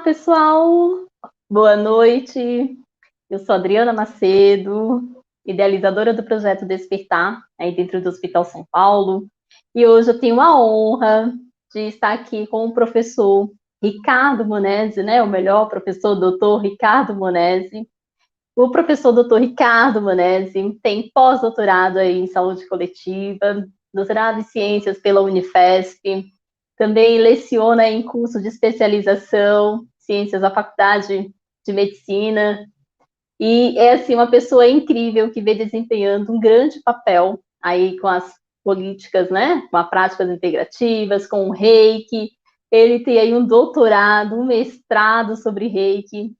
pessoal! Boa noite. Eu sou Adriana Macedo, idealizadora do projeto Despertar, aí dentro do Hospital São Paulo. E hoje eu tenho a honra de estar aqui com o professor Ricardo Monesi, né? O melhor professor, doutor Ricardo Monesi. O professor doutor Ricardo Monesi tem pós-doutorado aí em saúde coletiva, doutorado em ciências pela Unifesp, também leciona em curso de especialização, ciências da Faculdade de Medicina, e é assim uma pessoa incrível que vem desempenhando um grande papel aí com as políticas, né, com as práticas integrativas, com o Reiki. Ele tem aí um doutorado, um mestrado sobre Reiki.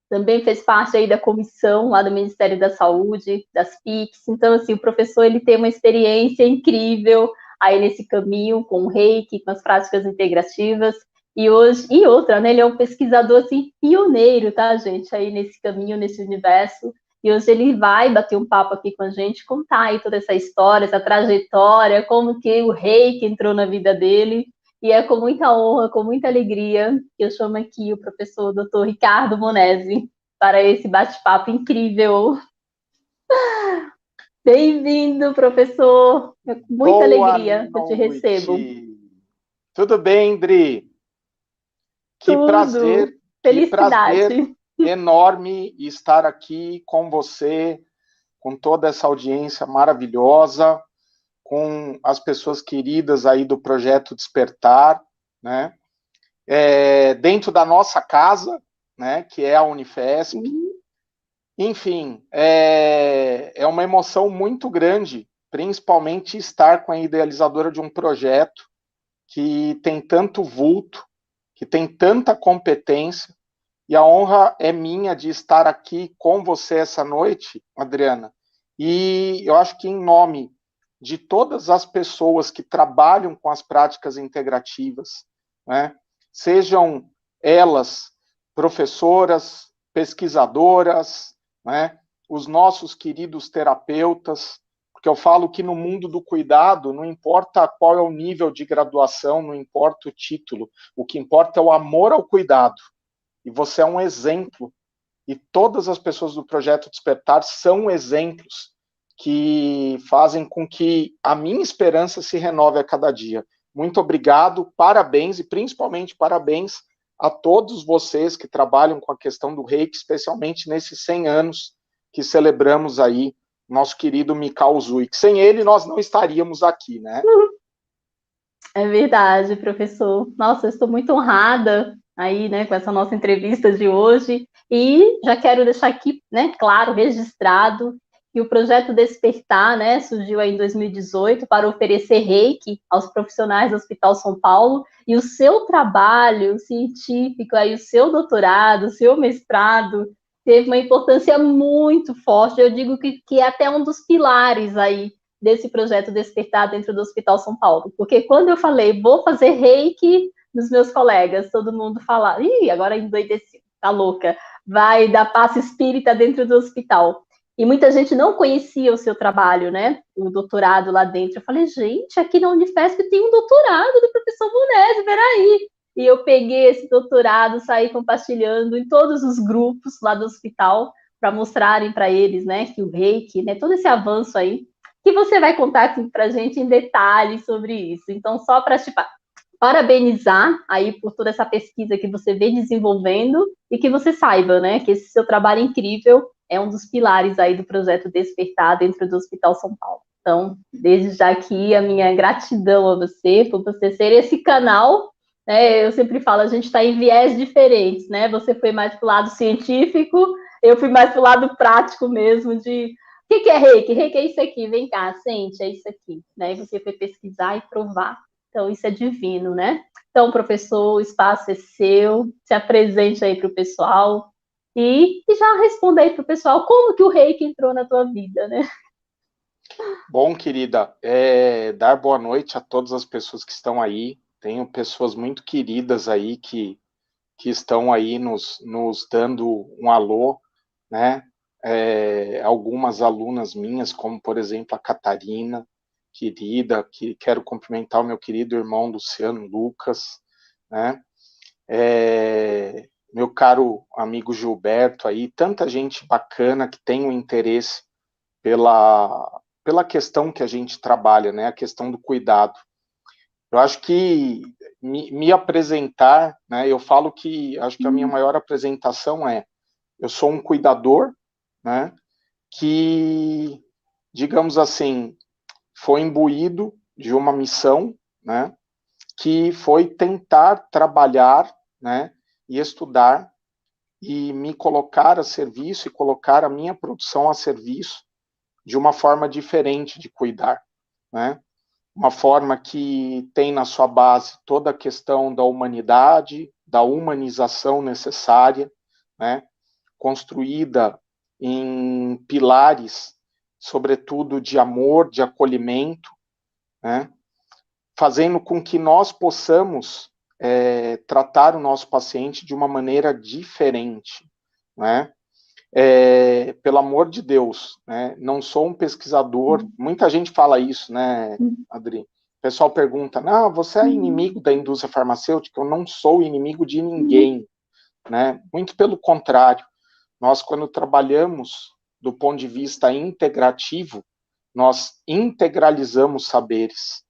Também fez parte aí da comissão lá do Ministério da Saúde, das PICs. Então, assim, o professor ele tem uma experiência incrível aí nesse caminho com o Reiki, com as práticas integrativas. E hoje, e outra, né? Ele é um pesquisador assim pioneiro, tá, gente, aí nesse caminho, nesse universo. E hoje ele vai bater um papo aqui com a gente, contar aí toda essa história, essa trajetória, como que o Reiki entrou na vida dele. E é com muita honra, com muita alegria, que eu chamo aqui o professor Dr. Ricardo Monesi para esse bate-papo incrível. Bem-vindo, professor. É com muita Boa alegria que eu te recebo. noite. Tudo bem, Dri? Tudo. Que prazer Felicidade. enorme estar aqui com você, com toda essa audiência maravilhosa, com as pessoas queridas aí do Projeto Despertar, né? Dentro da nossa casa, né, que é a Unifesp. Enfim, é uma emoção muito grande, principalmente estar com a idealizadora de um projeto que tem tanto vulto, que tem tanta competência, e a honra é minha de estar aqui com você essa noite, Adriana, e eu acho que em nome de todas as pessoas que trabalham com as práticas integrativas, né, sejam elas professoras, pesquisadoras, né, os nossos queridos terapeutas, porque eu falo que no mundo do cuidado, não importa qual é o nível de graduação, não importa o título, o que importa é o amor ao cuidado. E você é um exemplo. E todas as pessoas do Projeto Despertar são exemplos que fazem com que a minha esperança se renove a cada dia. Muito obrigado, parabéns e principalmente parabéns a todos vocês que trabalham com a questão do Reiki, especialmente nesses 100 anos que celebramos aí nosso querido Mikao Zui, que sem ele nós não estaríamos aqui, né? É verdade, professor. Nossa, eu estou muito honrada aí, né, com essa nossa entrevista de hoje. E já quero deixar aqui, né, claro, registrado que o projeto Despertar, né, surgiu aí em 2018 para oferecer reiki aos profissionais do Hospital São Paulo. E o seu trabalho científico, aí, o seu doutorado, o seu mestrado, teve uma importância muito forte. Eu digo que é até um dos pilares aí desse projeto Despertar dentro do Hospital São Paulo. Porque quando eu falei, vou fazer reiki nos meus colegas, todo mundo fala, ih, agora endoideceu, tá louca, vai dar passe espírita dentro do hospital. E muita gente não conhecia o seu trabalho, né? O doutorado lá dentro. Eu falei, gente, aqui na Unifesp tem um doutorado do professor Monesi, peraí. E eu peguei esse doutorado, saí compartilhando em todos os grupos lá do hospital, para mostrarem para eles, né, que o reiki, né, todo esse avanço aí, que você vai contar aqui para a gente em detalhes sobre isso. Então, só para te parabenizar aí por toda essa pesquisa que você vem desenvolvendo e que você saiba, né, que esse seu trabalho incrível é um dos pilares aí do projeto Despertar dentro do Hospital São Paulo. Então, desde já aqui, a minha gratidão a você por você ser esse canal, né, eu sempre falo, a gente está em viés diferentes, né, você foi mais para o lado científico, eu fui mais para o lado prático mesmo, de o que é reiki? Reiki é isso aqui, vem cá, sente, é isso aqui. Né? E você foi pesquisar e provar. Então, isso é divino, né? Então, professor, o espaço é seu, se apresente aí para o pessoal e já responda aí para o pessoal como que o reiki entrou na tua vida, né? Bom, querida, dar boa noite a todas as pessoas que estão aí. Tenho pessoas muito queridas aí que estão aí nos dando um alô, né? Algumas alunas minhas, como por exemplo a Catarina, querida, que quero cumprimentar o meu querido irmão Luciano Lucas, né? meu caro amigo Gilberto aí, tanta gente bacana que tem um interesse pela questão que a gente trabalha, né, a questão do cuidado. Eu acho que me apresentar, né, eu falo que acho que a minha maior apresentação é, eu sou um cuidador, né, que, digamos assim, foi imbuído de uma missão, né, que foi tentar trabalhar, né, e estudar e me colocar a serviço e colocar a minha produção a serviço de uma forma diferente de cuidar, né? Uma forma que tem na sua base toda a questão da humanidade, da humanização necessária, né? Construída em pilares, sobretudo de amor, de acolhimento, né? Fazendo com que nós possamos tratar o nosso paciente de uma maneira diferente, né? Pelo amor de Deus, né? Não sou um pesquisador, muita gente fala isso, né, Adri? O pessoal pergunta, não, você é inimigo da indústria farmacêutica? Eu não sou inimigo de ninguém, né? Muito pelo contrário, nós quando trabalhamos do ponto de vista integrativo, nós integralizamos saberes,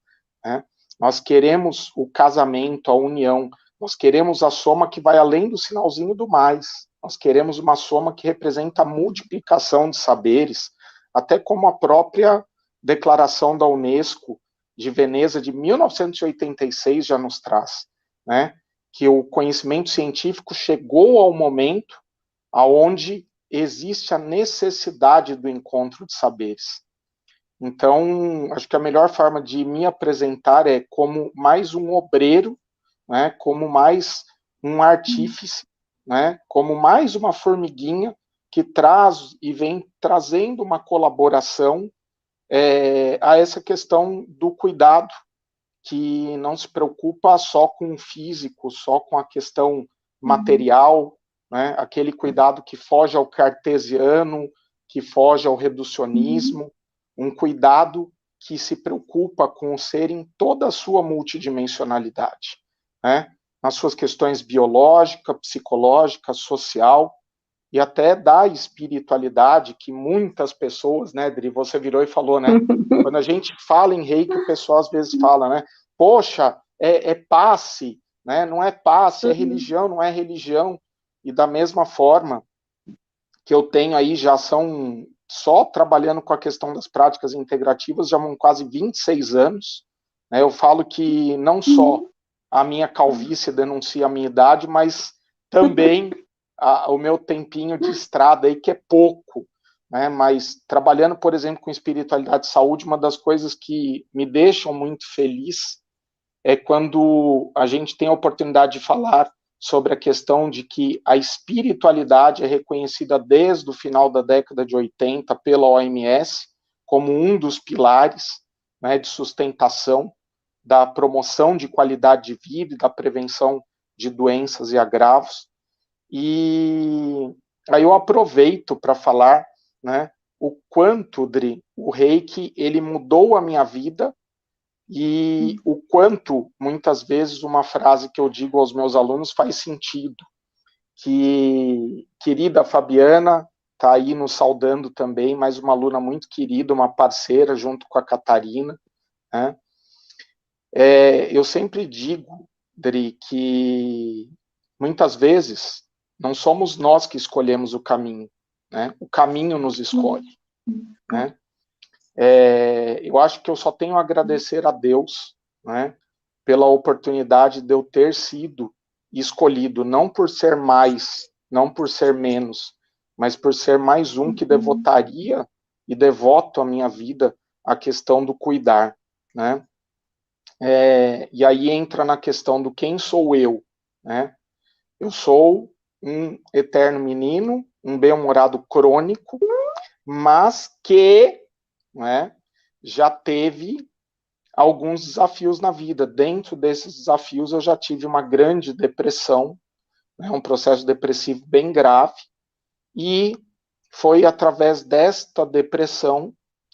né? Nós queremos o casamento, a união, nós queremos a soma que vai além do sinalzinho do mais, nós queremos uma soma que representa a multiplicação de saberes, até como a própria declaração da Unesco de Veneza de 1986 já nos traz, né? Que o conhecimento científico chegou ao momento aonde existe a necessidade do encontro de saberes. Então, acho que a melhor forma de me apresentar é como mais um obreiro, né, como mais um artífice, né, como mais uma formiguinha que traz e vem trazendo uma colaboração a essa questão do cuidado, que não se preocupa só com o físico, só com a questão material, né, aquele cuidado que foge ao cartesiano, que foge ao reducionismo, um cuidado que se preocupa com o ser em toda a sua multidimensionalidade, né? Nas suas questões biológica, psicológica, social e até da espiritualidade que muitas pessoas, né, Dri, você virou e falou, né? Quando a gente fala em reiki, o pessoal às vezes fala, né? Poxa, é passe, né? Não é passe, é religião, não é religião. E da mesma forma que eu tenho aí, já são só trabalhando com a questão das práticas integrativas, já vão quase 26 anos. Né? Eu falo que não só a minha calvície denuncia a minha idade, mas também o meu tempinho de estrada aí, que é pouco. Né? Mas trabalhando, por exemplo, com espiritualidade e saúde, uma das coisas que me deixam muito feliz é quando a gente tem a oportunidade de falar sobre a questão de que a espiritualidade é reconhecida desde o final da década de 80 pela OMS como um dos pilares, né, de sustentação da promoção de qualidade de vida e da prevenção de doenças e agravos. E aí eu aproveito para falar, né, o quanto, Dri, o Reiki, ele mudou a minha vida e o quanto, muitas vezes, uma frase que eu digo aos meus alunos faz sentido, que, querida Fabiana, está aí nos saudando também, mais uma aluna muito querida, uma parceira, junto com a Catarina, né? Eu sempre digo, Dri, que muitas vezes não somos nós que escolhemos o caminho, né? O caminho nos escolhe, né? Eu acho que eu só tenho a agradecer a Deus, né, pela oportunidade de eu ter sido escolhido, não por ser mais, não por ser menos, mas por ser mais um que devotaria e devoto a minha vida à questão do cuidar, né? E aí entra na questão do quem sou eu, né? Eu sou um eterno menino, um bem-humorado crônico, mas que, né, já teve alguns desafios na vida. Dentro desses desafios, eu já tive uma grande depressão, né, um processo depressivo bem grave, e foi através desta depressão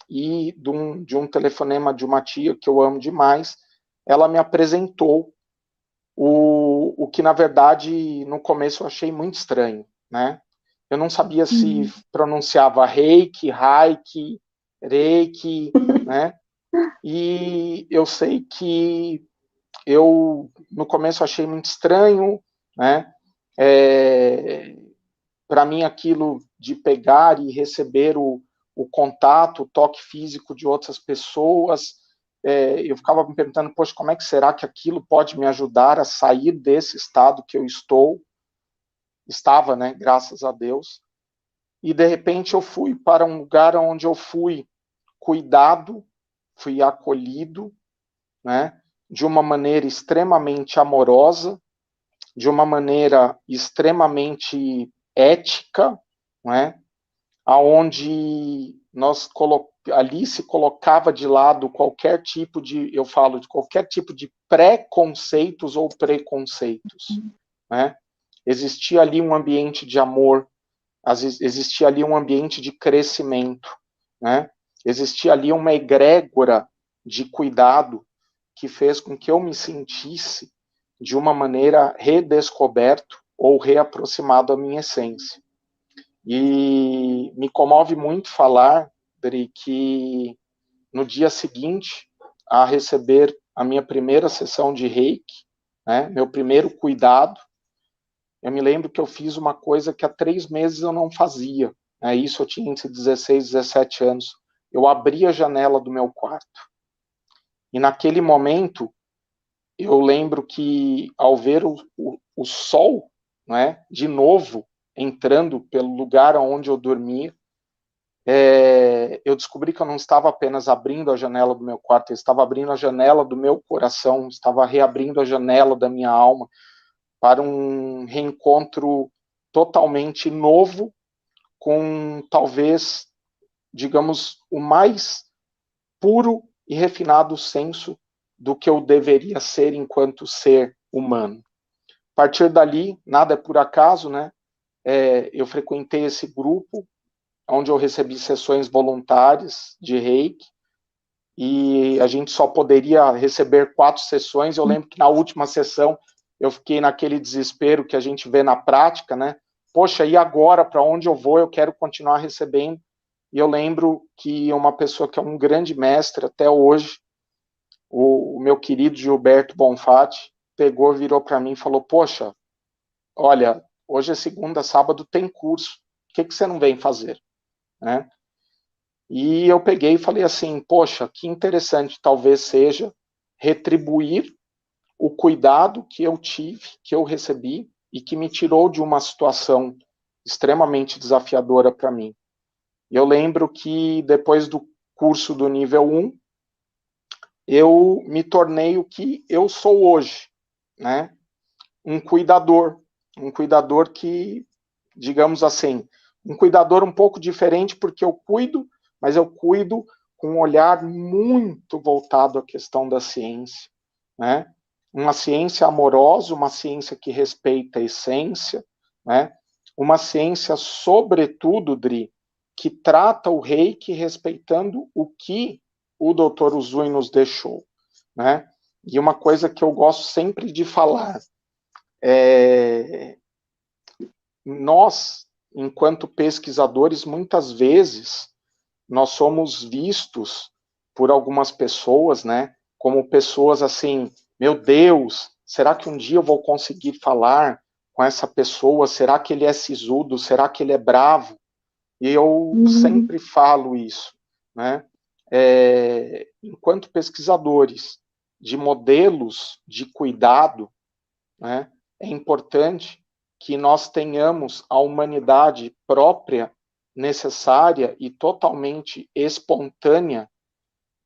e de um telefonema de uma tia que eu amo demais, ela me apresentou o que, na verdade, no começo eu achei muito estranho, né? Eu não sabia se pronunciava reiki, haiki, reiki, né? E eu sei que eu, no começo, achei muito estranho, né? Para mim, aquilo de pegar e receber o contato, o toque físico de outras pessoas, eu ficava me perguntando, poxa, como é que será que aquilo pode me ajudar a sair desse estado que eu estava, né, graças a Deus, e de repente eu fui para um lugar onde eu fui cuidado, fui acolhido, né, de uma maneira extremamente amorosa, de uma maneira extremamente ética, não é? Aonde ali se colocava de lado qualquer tipo de, eu falo de qualquer tipo de pré-conceitos ou preconceitos, né? Existia ali um ambiente de amor, existia ali um ambiente de crescimento, né? Existia ali uma egrégora de cuidado que fez com que eu me sentisse de uma maneira redescoberto ou reaproximado à minha essência. E me comove muito falar, Dri, que no dia seguinte a receber a minha primeira sessão de reiki, né, meu primeiro cuidado, eu me lembro que eu fiz uma coisa que há 3 meses eu não fazia. Né, isso eu tinha entre 16 e 17 anos. Eu abri a janela do meu quarto. E naquele momento, eu lembro que ao ver o sol, né, de novo, entrando pelo lugar onde eu dormia, eu descobri que eu não estava apenas abrindo a janela do meu quarto, eu estava abrindo a janela do meu coração, estava reabrindo a janela da minha alma para um reencontro totalmente novo, com talvez, digamos, o mais puro e refinado senso do que eu deveria ser enquanto ser humano. A partir dali, nada é por acaso, né? Eu frequentei esse grupo, onde eu recebi sessões voluntárias de reiki, e a gente só poderia receber 4 sessões. Eu lembro que na última sessão eu fiquei naquele desespero que a gente vê na prática, né? Poxa, e agora? Para onde eu vou? Eu quero continuar recebendo. E eu lembro que uma pessoa que é um grande mestre até hoje, o meu querido Gilberto Bonfatti, pegou, virou para mim e falou, poxa, olha, hoje é segunda, sábado tem curso, o que você não vem fazer? Né? E eu peguei e falei assim, poxa, que interessante, talvez seja retribuir o cuidado que eu tive, que eu recebi, e que me tirou de uma situação extremamente desafiadora para mim. E eu lembro que depois do curso do nível 1, eu me tornei o que eu sou hoje, né? Um cuidador que, digamos assim, um cuidador um pouco diferente, porque eu cuido, mas eu cuido com um olhar muito voltado à questão da ciência, né? Uma ciência amorosa, uma ciência que respeita a essência, né? Uma ciência, sobretudo, Dri, que trata o reiki respeitando o que o Dr. Uzui nos deixou, né? E uma coisa que eu gosto sempre de falar, nós, enquanto pesquisadores, muitas vezes nós somos vistos por algumas pessoas, né, como pessoas assim, meu Deus, será que um dia eu vou conseguir falar com essa pessoa? Será que ele é sisudo? Será que ele é bravo? E eu sempre falo isso, né? Enquanto pesquisadores de modelos de cuidado, né, é importante que nós tenhamos a humanidade própria, necessária e totalmente espontânea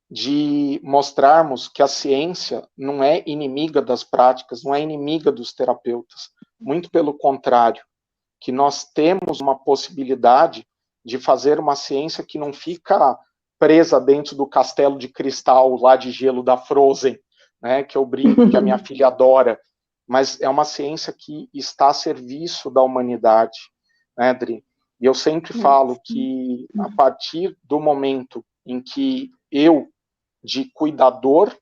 de mostrarmos que a ciência não é inimiga das práticas, não é inimiga dos terapeutas. Muito pelo contrário, que nós temos uma possibilidade de fazer uma ciência que não fica presa dentro do castelo de cristal lá de gelo da Frozen, né, que eu brinco, que a minha filha adora, mas é uma ciência que está a serviço da humanidade, né, Adri? E eu sempre falo que a partir do momento em que eu, de cuidador,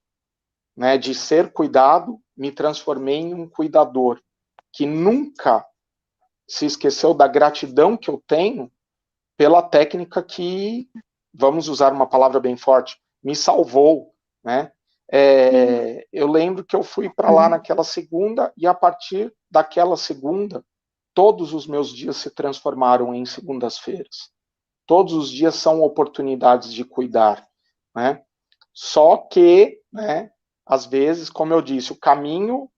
né, de ser cuidado, me transformei em um cuidador, que nunca se esqueceu da gratidão que eu tenho pela técnica que, vamos usar uma palavra bem forte, me salvou, né? Eu lembro que eu fui para lá naquela segunda, e a partir daquela segunda, todos os meus dias se transformaram em segundas-feiras. Todos os dias são oportunidades de cuidar, né? Só que, né, às vezes, como eu disse, o caminho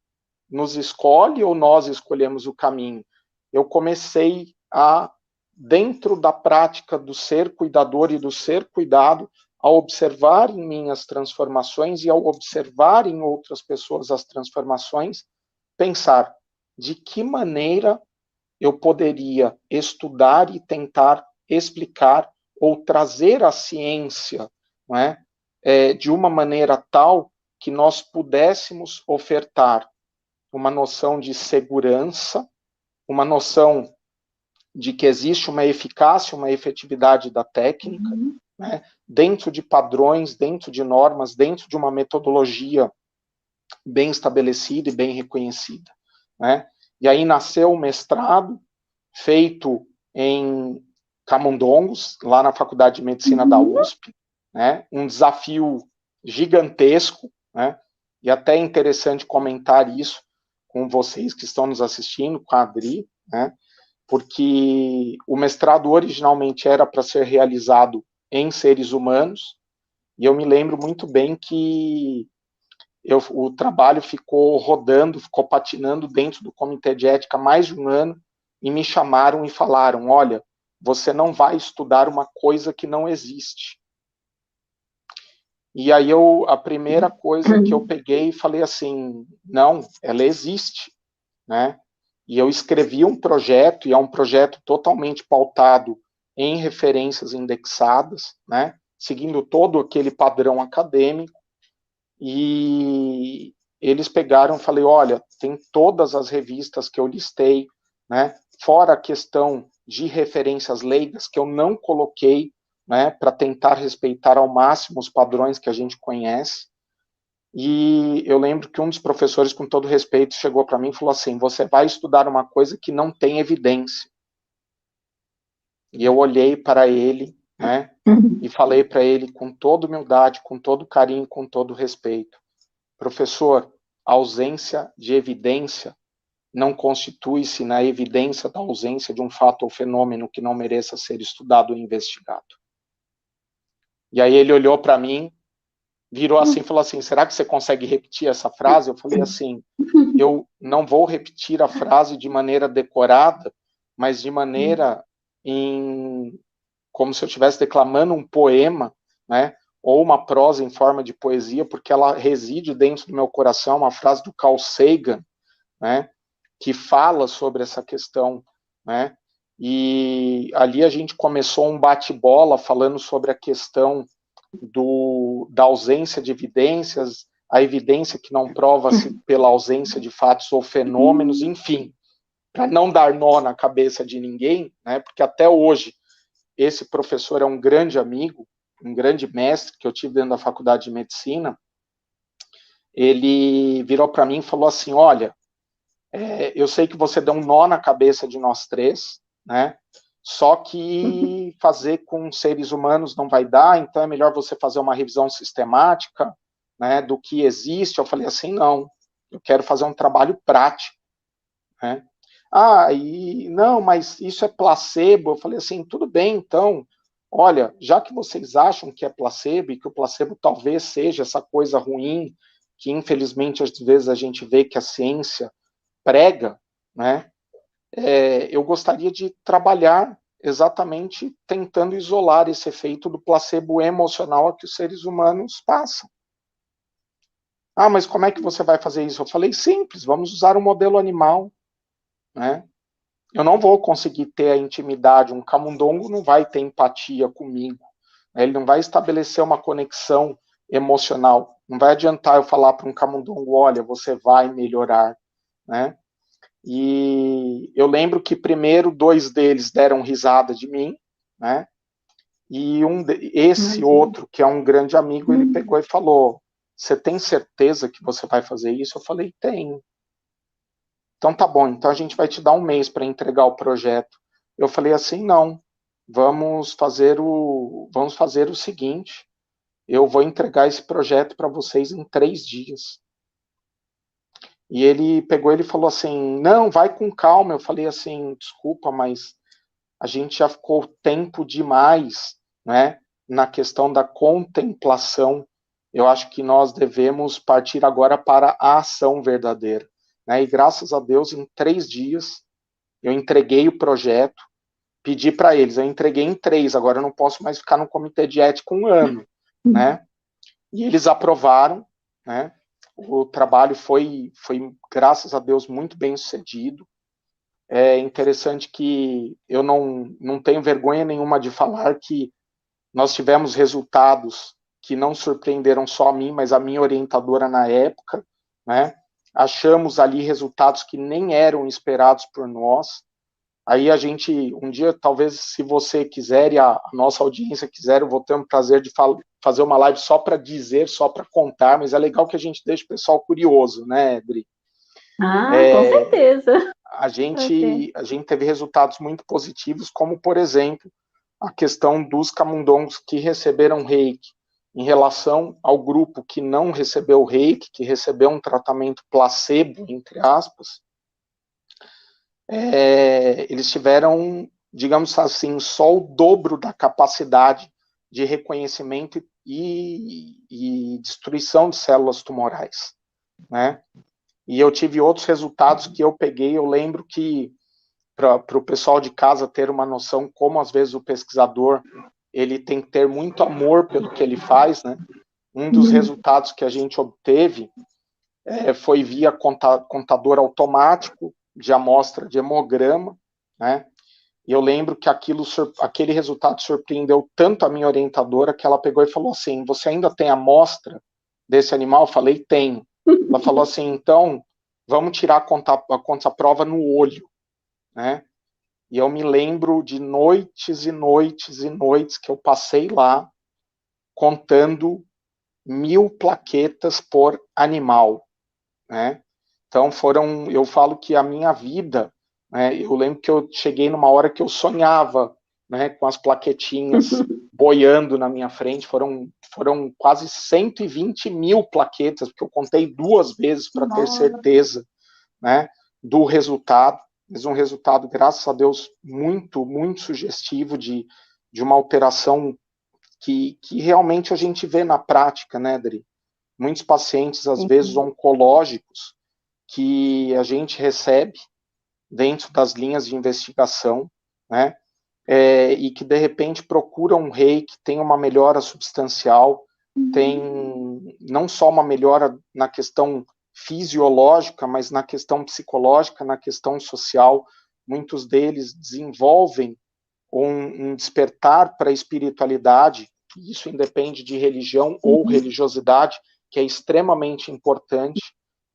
nos escolhe ou nós escolhemos o caminho. Eu comecei a, dentro da prática do ser cuidador e do ser cuidado, a observar em mim as transformações e ao observar em outras pessoas as transformações, pensar de que maneira eu poderia estudar e tentar explicar ou trazer a ciência, não é? De uma maneira tal que nós pudéssemos ofertar uma noção de segurança, uma noção de que existe uma eficácia, uma efetividade da técnica, né, dentro de padrões, dentro de normas, dentro de uma metodologia bem estabelecida e bem reconhecida, né? E aí nasceu o mestrado, feito em Camundongos, lá na Faculdade de Medicina da USP, né? Um desafio gigantesco, né? E até é interessante comentar isso com vocês que estão nos assistindo, com a Adri, né? Porque o mestrado originalmente era para ser realizado em seres humanos, e eu me lembro muito bem que o trabalho ficou rodando, ficou patinando dentro do comitê de ética mais de um ano, e me chamaram e falaram, olha, você não vai estudar uma coisa que não existe. E aí a primeira coisa que eu peguei e falei assim, não, ela existe, né? E eu escrevi um projeto, e é um projeto totalmente pautado em referências indexadas, né? Seguindo todo aquele padrão acadêmico, e eles pegaram e falei, olha, tem todas as revistas que eu listei, né? Fora a questão de referências leigas que eu não coloquei, né, para tentar respeitar ao máximo os padrões que a gente conhece. E eu lembro que um dos professores, com todo respeito, chegou para mim e falou assim, você vai estudar uma coisa que não tem evidência. E eu olhei para ele, né, e falei para ele com toda humildade, com todo carinho, com todo respeito, professor, a ausência de evidência não constitui-se na evidência da ausência de um fato ou fenômeno que não mereça ser estudado ou investigado. E aí ele olhou para mim, virou assim e falou assim, será que você consegue repetir essa frase? Eu falei assim, eu não vou repetir a frase de maneira decorada, mas de maneira como se eu estivesse declamando um poema, né, ou uma prosa em forma de poesia, porque ela reside dentro do meu coração, uma frase do Carl Sagan, né, que fala sobre essa questão, né, e ali a gente começou um bate-bola falando sobre a questão da ausência de evidências, a evidência que não prova-se pela ausência de fatos ou fenômenos, enfim, para não dar nó na cabeça de ninguém, né, porque até hoje esse professor é um grande amigo, um grande mestre que eu tive dentro da faculdade de medicina, ele virou para mim e falou assim, olha, eu sei que você deu um nó na cabeça de nós três, né, só que fazer com seres humanos não vai dar, então é melhor você fazer uma revisão sistemática, né, do que existe. Eu falei assim, não, eu quero fazer um trabalho prático, né. Não, mas isso é placebo. Eu falei assim, tudo bem, então, olha, já que vocês acham que é placebo, e que o placebo talvez seja essa coisa ruim, que infelizmente às vezes a gente vê que a ciência prega, né, eu gostaria de trabalhar exatamente tentando isolar esse efeito do placebo emocional a que os seres humanos passam. Mas como é que você vai fazer isso? Eu falei, simples, vamos usar um modelo animal, né? Eu não vou conseguir ter a intimidade, um camundongo não vai ter empatia comigo, né? Ele não vai estabelecer uma conexão emocional, não vai adiantar eu falar para um camundongo, olha, você vai melhorar, né? E eu lembro que primeiro 2 deles deram risada de mim, né? E esse outro, que é um grande amigo, ele pegou e falou, você tem certeza que você vai fazer isso? Eu falei, tenho. Então tá bom, então a gente vai te dar um mês para entregar o projeto. Eu falei assim, não, vamos fazer o seguinte, eu vou entregar esse projeto para vocês em 3 dias. E ele pegou, ele falou assim, não, vai com calma. Eu falei assim, desculpa, mas a gente já ficou tempo demais, né, na questão da contemplação. Eu acho que nós devemos partir agora para a ação verdadeira, né? E graças a Deus, em 3 dias, eu entreguei o projeto, pedi para eles, eu entreguei em 3, agora eu não posso mais ficar no comitê de ética 1 ano, né? E eles aprovaram, né? O trabalho foi, graças a Deus, muito bem sucedido. É interessante que eu não tenho vergonha nenhuma de falar que nós tivemos resultados que não surpreenderam só a mim, mas a minha orientadora na época, né? Achamos ali resultados que nem eram esperados por nós. Aí a gente, um dia, talvez, se você quiser e a nossa audiência quiser, eu vou ter um prazer de fazer uma live só para dizer, só para contar, mas é legal que a gente deixe o pessoal curioso, né, Adri? Ah, com certeza. A gente teve resultados muito positivos, como, por exemplo, a questão dos camundongos que receberam reiki, em relação ao grupo que não recebeu reiki, que recebeu um tratamento placebo, entre aspas, eles tiveram, digamos assim, só o dobro da capacidade de reconhecimento e destruição de células tumorais, né? E eu tive outros resultados que eu peguei, eu lembro que, para o pessoal de casa ter uma noção como às vezes o pesquisador ele tem que ter muito amor pelo que ele faz, né? Um dos resultados que a gente obteve foi via contador automático de amostra de hemograma, né? E eu lembro que aquele resultado surpreendeu tanto a minha orientadora que ela pegou e falou assim, você ainda tem amostra desse animal? Eu falei, tenho. Ela falou assim, então, vamos tirar a contraprova no olho, né? E eu me lembro de noites e noites e noites que eu passei lá contando 1000 plaquetas por animal, né? Então eu falo que a minha vida, né, eu lembro que eu cheguei numa hora que eu sonhava, né, com as plaquetinhas boiando na minha frente, foram quase 120.000 plaquetas, porque eu contei 2 vezes para ter certeza, né, do resultado, mas um resultado, graças a Deus, muito, muito sugestivo de uma alteração que realmente a gente vê na prática, né, Adri? Muitos pacientes, às vezes, oncológicos, que a gente recebe dentro das linhas de investigação, né, e que, de repente, procuram um rei que tem uma melhora substancial, tem não só uma melhora na questão fisiológica, mas na questão psicológica, na questão social. Muitos deles desenvolvem um despertar para a espiritualidade, isso independe de religião ou religiosidade, que é extremamente importante,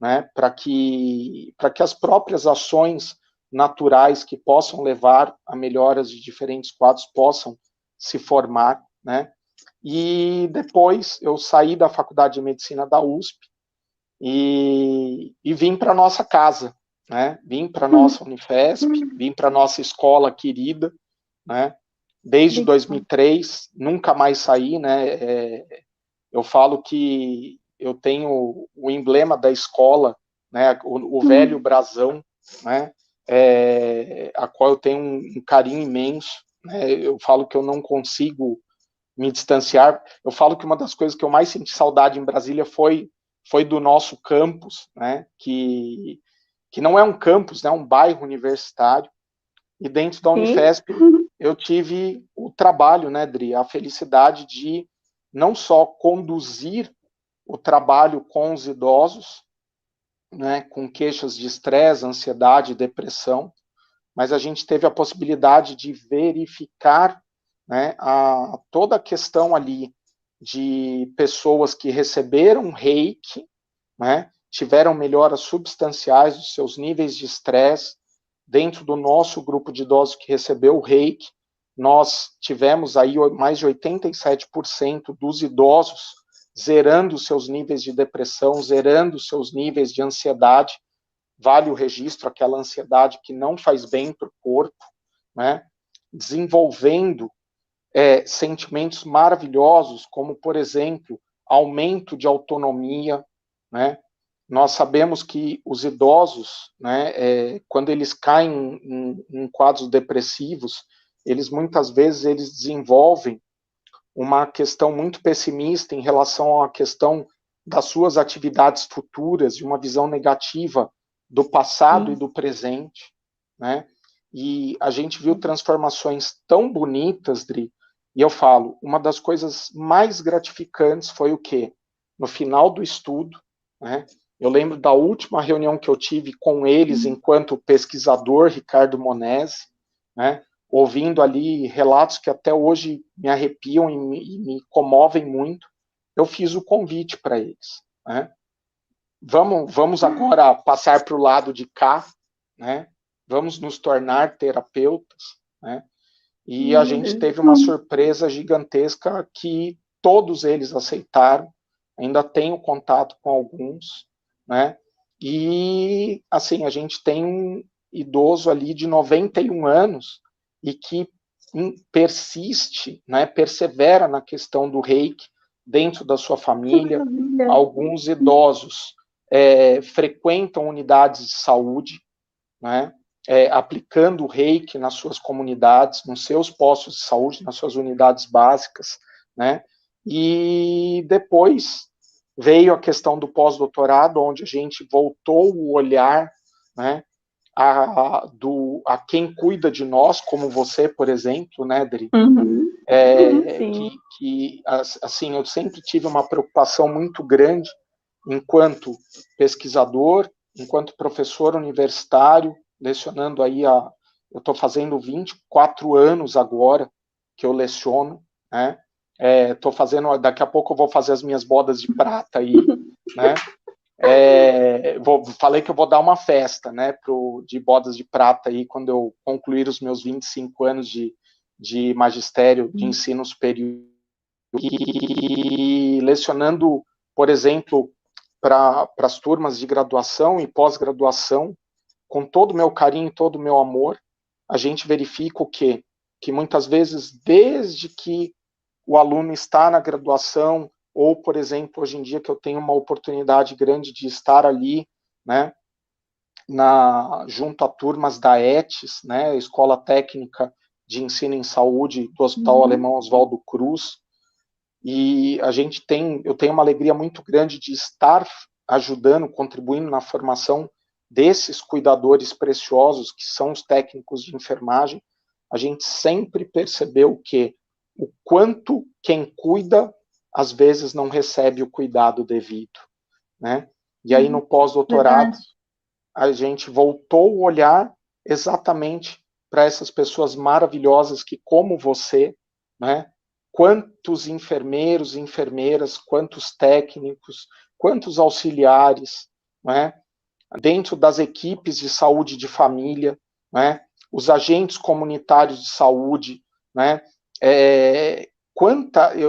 né, para que as próprias ações naturais que possam levar a melhoras de diferentes quadros possam se formar, né? E depois eu saí da Faculdade de Medicina da USP e vim para nossa casa, né? Vim para nossa Unifesp, vim para nossa escola querida, né? Desde 2003 nunca mais saí, né? Eu falo que eu tenho o emblema da escola, né? O velho brasão, né? A qual eu tenho um carinho imenso, né? Eu falo que eu não consigo me distanciar. Eu falo que uma das coisas que eu mais senti saudade em Brasília foi do nosso campus, né? Que não é um campus, né? É um bairro universitário. E dentro da Unifesp eu tive o trabalho, né, Dri, a felicidade de não só conduzir o trabalho com os idosos, né, com queixas de estresse, ansiedade, depressão, mas a gente teve a possibilidade de verificar, né, toda a questão ali de pessoas que receberam reiki, né, tiveram melhoras substanciais dos seus níveis de estresse. Dentro do nosso grupo de idosos que recebeu o reiki, nós tivemos aí mais de 87% dos idosos zerando os seus níveis de depressão, zerando os seus níveis de ansiedade. Vale o registro, aquela ansiedade que não faz bem para o corpo, né? Desenvolvendo sentimentos maravilhosos, como, por exemplo, aumento de autonomia, né? Nós sabemos que os idosos, né, quando eles caem em quadros depressivos, eles muitas vezes eles desenvolvem uma questão muito pessimista em relação à questão das suas atividades futuras, de uma visão negativa do passado e do presente, né? E a gente viu transformações tão bonitas, Dri, e eu falo, uma das coisas mais gratificantes foi o quê? No final do estudo, né? Eu lembro da última reunião que eu tive com eles enquanto pesquisador, Ricardo Monesi, né? Ouvindo ali relatos que até hoje me arrepiam e me comovem muito, eu fiz o convite para eles, né? Vamos agora passar para o lado de cá, né? Vamos nos tornar terapeutas, né? E a gente teve uma surpresa gigantesca que todos eles aceitaram, ainda tenho contato com alguns, né? E, assim, a gente tem um idoso ali de 91 anos e que persiste, né, persevera na questão do reiki dentro da sua família. Alguns idosos frequentam unidades de saúde, né, aplicando o reiki nas suas comunidades, nos seus postos de saúde, nas suas unidades básicas, né, e depois veio a questão do pós-doutorado, onde a gente voltou o olhar, né, a quem cuida de nós, como você, por exemplo, né, Dri? Assim, eu sempre tive uma preocupação muito grande enquanto pesquisador, enquanto professor universitário, lecionando aí eu estou fazendo 24 anos agora que eu leciono, né? Estou fazendo, daqui a pouco eu vou fazer as minhas bodas de prata aí, né? Falei que eu vou dar uma festa, né, de bodas de prata aí quando eu concluir os meus 25 anos de magistério de ensino superior. E lecionando, por exemplo, para as turmas de graduação e pós-graduação, com todo o meu carinho e todo o meu amor, a gente verifica o quê? Que muitas vezes, desde que o aluno está na graduação, ou, por exemplo, hoje em dia que eu tenho uma oportunidade grande de estar ali, né, junto a turmas da ETS, né, Escola Técnica de Ensino em Saúde do Hospital Alemão Oswaldo Cruz, e eu tenho uma alegria muito grande de estar ajudando, contribuindo na formação desses cuidadores preciosos, que são os técnicos de enfermagem. A gente sempre percebeu que o quanto quem cuida, às vezes, não recebe o cuidado devido, né? E aí, no pós-doutorado, a gente voltou o olhar exatamente para essas pessoas maravilhosas que, como você, né? Quantos enfermeiros, enfermeiras, quantos técnicos, quantos auxiliares, né? Dentro das equipes de saúde de família, né? Os agentes comunitários de saúde, né?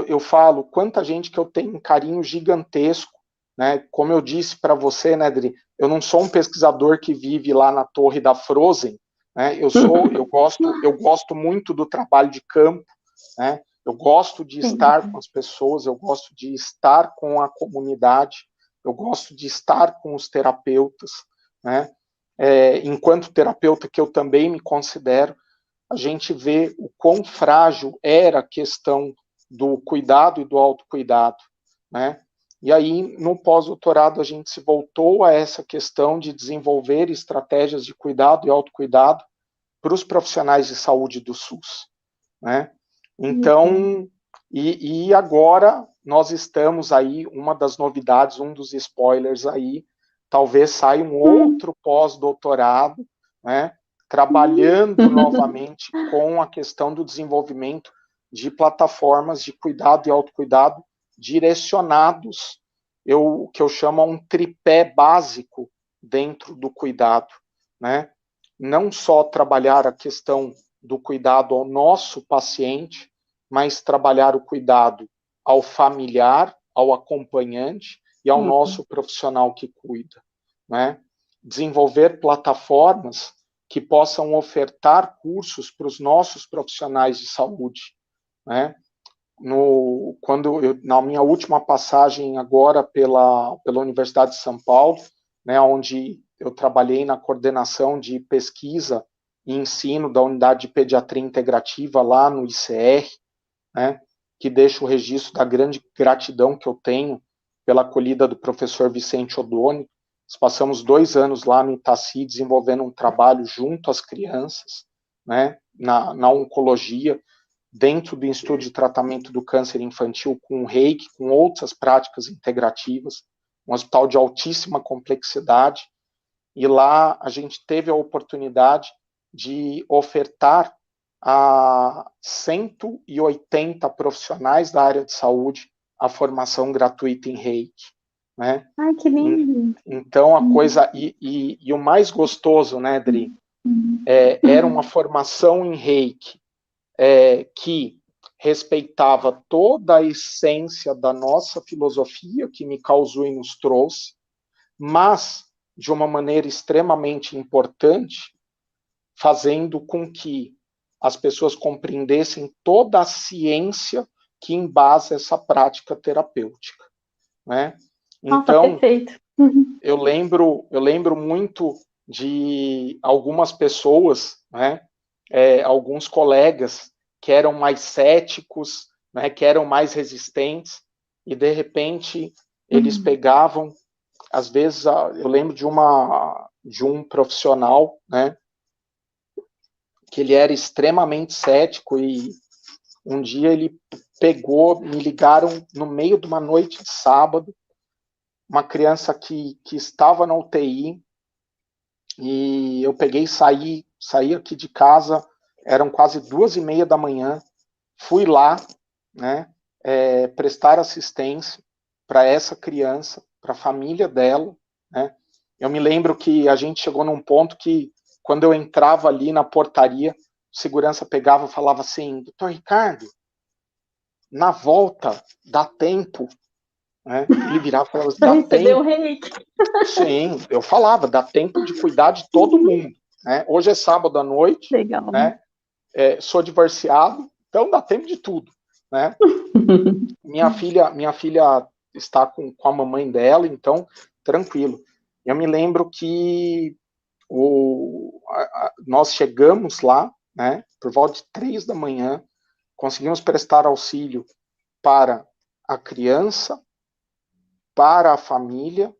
Eu falo, quanta gente que eu tenho um carinho gigantesco, né? Como eu disse para você, né, Dri, eu não sou um pesquisador que vive lá na torre da Frozen, né? Eu gosto muito do trabalho de campo, né? Eu gosto de estar com as pessoas, eu gosto de estar com a comunidade, eu gosto de estar com os terapeutas, né? Enquanto terapeuta que eu também me considero, a gente vê o quão frágil era a questão do cuidado e do autocuidado, né? E aí, no pós-doutorado, a gente se voltou a essa questão de desenvolver estratégias de cuidado e autocuidado para os profissionais de saúde do SUS, né? Então, e agora nós estamos aí, uma das novidades, um dos spoilers aí, talvez saia um outro pós-doutorado, né, trabalhando novamente com a questão do desenvolvimento de plataformas de cuidado e autocuidado direcionados, o que eu chamo um tripé básico dentro do cuidado, né? Não só trabalhar a questão do cuidado ao nosso paciente, mas trabalhar o cuidado ao familiar, ao acompanhante e ao nosso profissional que cuida, né? Desenvolver plataformas que possam ofertar cursos para os nossos profissionais de saúde, né? Na minha última passagem agora pela Universidade de São Paulo, né, onde eu trabalhei na coordenação de pesquisa e ensino da unidade de pediatria integrativa lá no ICR, né, que deixa o registro da grande gratidão que eu tenho pela acolhida do professor Vicente Odoni. Nós passamos 2 anos lá no Itaci desenvolvendo um trabalho junto às crianças, né, na oncologia, dentro do Instituto de Tratamento do Câncer Infantil, com o reiki, com outras práticas integrativas, um hospital de altíssima complexidade, e lá a gente teve a oportunidade de ofertar a 180 profissionais da área de saúde a formação gratuita em reiki, né? Ai, que lindo! Então, a coisa... E o mais gostoso, né, Dri? Era uma formação em reiki que respeitava toda a essência da nossa filosofia, que me causou e nos trouxe, mas, de uma maneira extremamente importante, fazendo com que as pessoas compreendessem toda a ciência que embasa essa prática terapêutica, né? Nossa, Então, perfeito. eu lembro muito de algumas pessoas, né, alguns colegas que eram mais céticos, né, que eram mais resistentes, e de repente eles pegavam, às vezes, eu lembro de um profissional, né, que ele era extremamente cético, e um dia ele me ligaram no meio de uma noite de sábado, uma criança que estava na UTI, e eu peguei e saí aqui de casa, eram quase 2:30 da manhã, fui lá, né, prestar assistência para essa criança, para a família dela, né. Eu me lembro que a gente chegou num ponto que, quando eu entrava ali na portaria, o segurança pegava e falava assim: doutor Ricardo, na volta, dá tempo, né? Ele virava e falava assim: Para dá receber o tempo. reiki. Sim, eu falava, dá tempo de cuidar de todo mundo, né? Hoje é sábado à noite, Legal. né? Sou divorciado, então dá tempo de tudo, né? Minha filha está com a mamãe dela, então tranquilo. Eu me lembro que nós chegamos lá, né? Por volta de 3 da manhã, conseguimos prestar auxílio para a criança, para a família.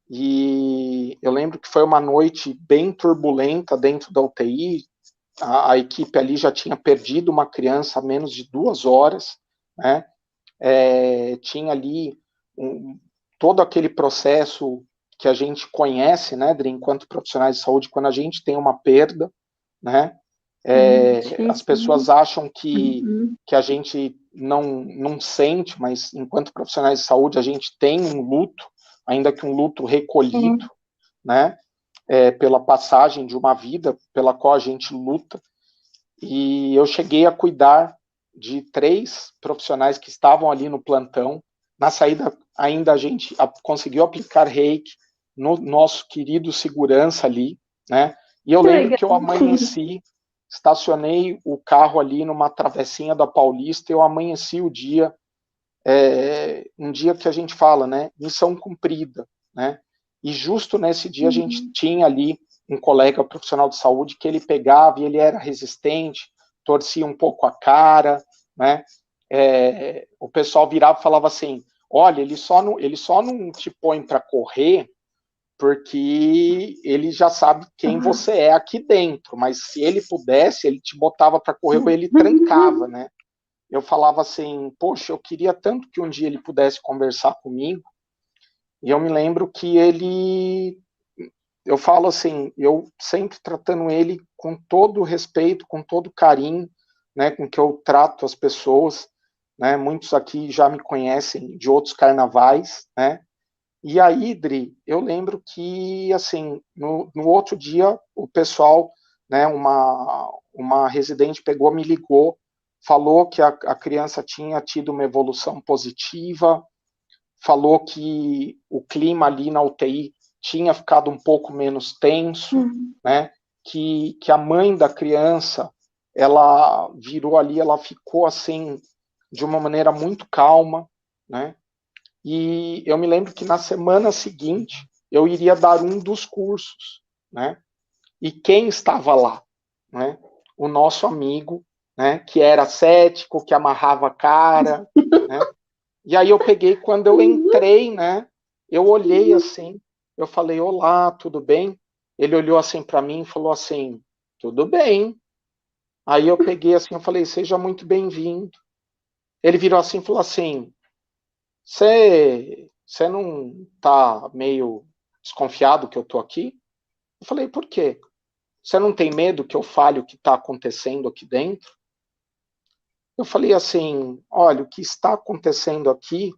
E eu lembro que foi uma noite bem turbulenta dentro da UTI. A equipe ali já tinha perdido uma criança há menos de 2 horas, né? Tinha ali todo aquele processo que a gente conhece, né, Dri, enquanto profissionais de saúde, quando a gente tem uma perda, né? As pessoas acham que a gente não sente, mas enquanto profissionais de saúde a gente tem um luto, ainda que um luto recolhido, né, pela passagem de uma vida pela qual a gente luta. E eu cheguei a cuidar de 3 profissionais que estavam ali no plantão. Na saída, ainda a gente conseguiu aplicar reiki no nosso querido segurança ali, né? E eu lembro que eu amanheci, estacionei o carro ali numa travessinha da Paulista, eu amanheci o dia, um dia que a gente fala, né, missão cumprida, né? E justo nesse dia a gente tinha ali um colega profissional de saúde que ele pegava e ele era resistente, torcia um pouco a cara, né? O pessoal virava e falava assim: olha, ele só não te põe para correr porque ele já sabe quem você é aqui dentro, mas se ele pudesse, ele te botava para correr ou ele trancava, né? Eu falava assim: poxa, eu queria tanto que um dia ele pudesse conversar comigo. E eu me lembro que eu falo assim, eu sempre tratando ele com todo respeito, com todo carinho, né, com que eu trato as pessoas, né, muitos aqui já me conhecem de outros carnavais, né, e aí, Dri, eu lembro que, assim, no outro dia, o pessoal, né, uma residente pegou, me ligou, falou que a criança tinha tido uma evolução positiva, falou que o clima ali na UTI tinha ficado um pouco menos tenso, né? Que a mãe da criança, ela virou ali, ela ficou assim, de uma maneira muito calma, né? E eu me lembro que na semana seguinte, eu iria dar um dos cursos, né? E quem estava lá, né? O nosso amigo, né? Que era cético, que amarrava a cara, né? E aí eu peguei, quando eu entrei, né? Eu olhei assim, eu falei, olá, tudo bem? Ele olhou assim para mim e falou assim, tudo bem. Aí eu peguei assim, eu falei, seja muito bem-vindo. Ele virou assim e falou assim, você não tá meio desconfiado que eu tô aqui? Eu falei, por quê? Você não tem medo que eu fale o que está acontecendo aqui dentro? Eu falei assim, olha, o que está acontecendo aqui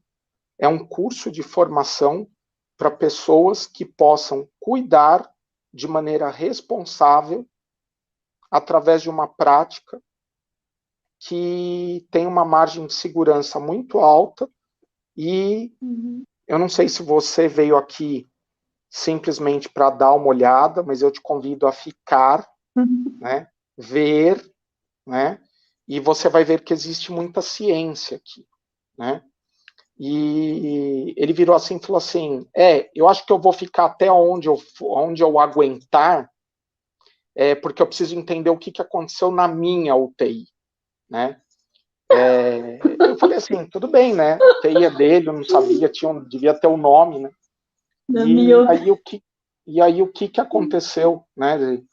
é um curso de formação para pessoas que possam cuidar de maneira responsável através de uma prática que tem uma margem de segurança muito alta e eu não sei se você veio aqui simplesmente para dar uma olhada, mas eu te convido a ficar, né, ver, né, e você vai ver que existe muita ciência aqui, né? E ele virou assim e falou assim, eu acho que eu vou ficar até onde eu aguentar, porque eu preciso entender o que aconteceu na minha UTI, né? Eu falei assim, tudo bem, né? A UTI é dele, eu não sabia, devia ter o nome, né? E aí o que aconteceu, né?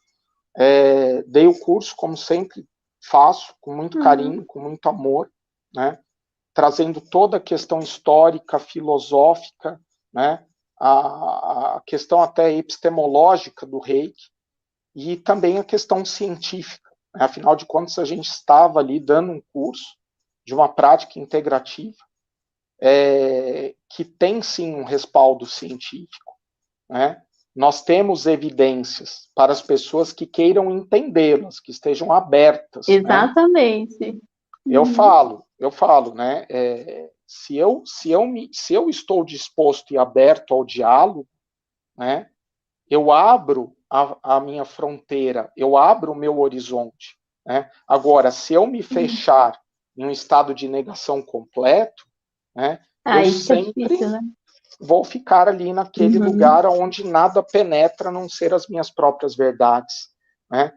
Dei o curso, como sempre faço, com muito carinho, com muito amor, né? Trazendo toda a questão histórica, filosófica, né? A questão até epistemológica do Reiki e também a questão científica. Né? Afinal de contas, a gente estava ali dando um curso de uma prática integrativa que tem sim um respaldo científico, né? Nós temos evidências para as pessoas que queiram entendê-las, que estejam abertas, né? Exatamente. Eu falo, né? Se eu estou disposto e aberto ao diálogo, né? Eu abro a minha fronteira, eu abro o meu horizonte, né? Agora, se eu me fechar em um estado de negação completo, né? Eu Aí fica sempre difícil, né? vou ficar ali naquele lugar onde nada penetra, a não ser as minhas próprias verdades, né?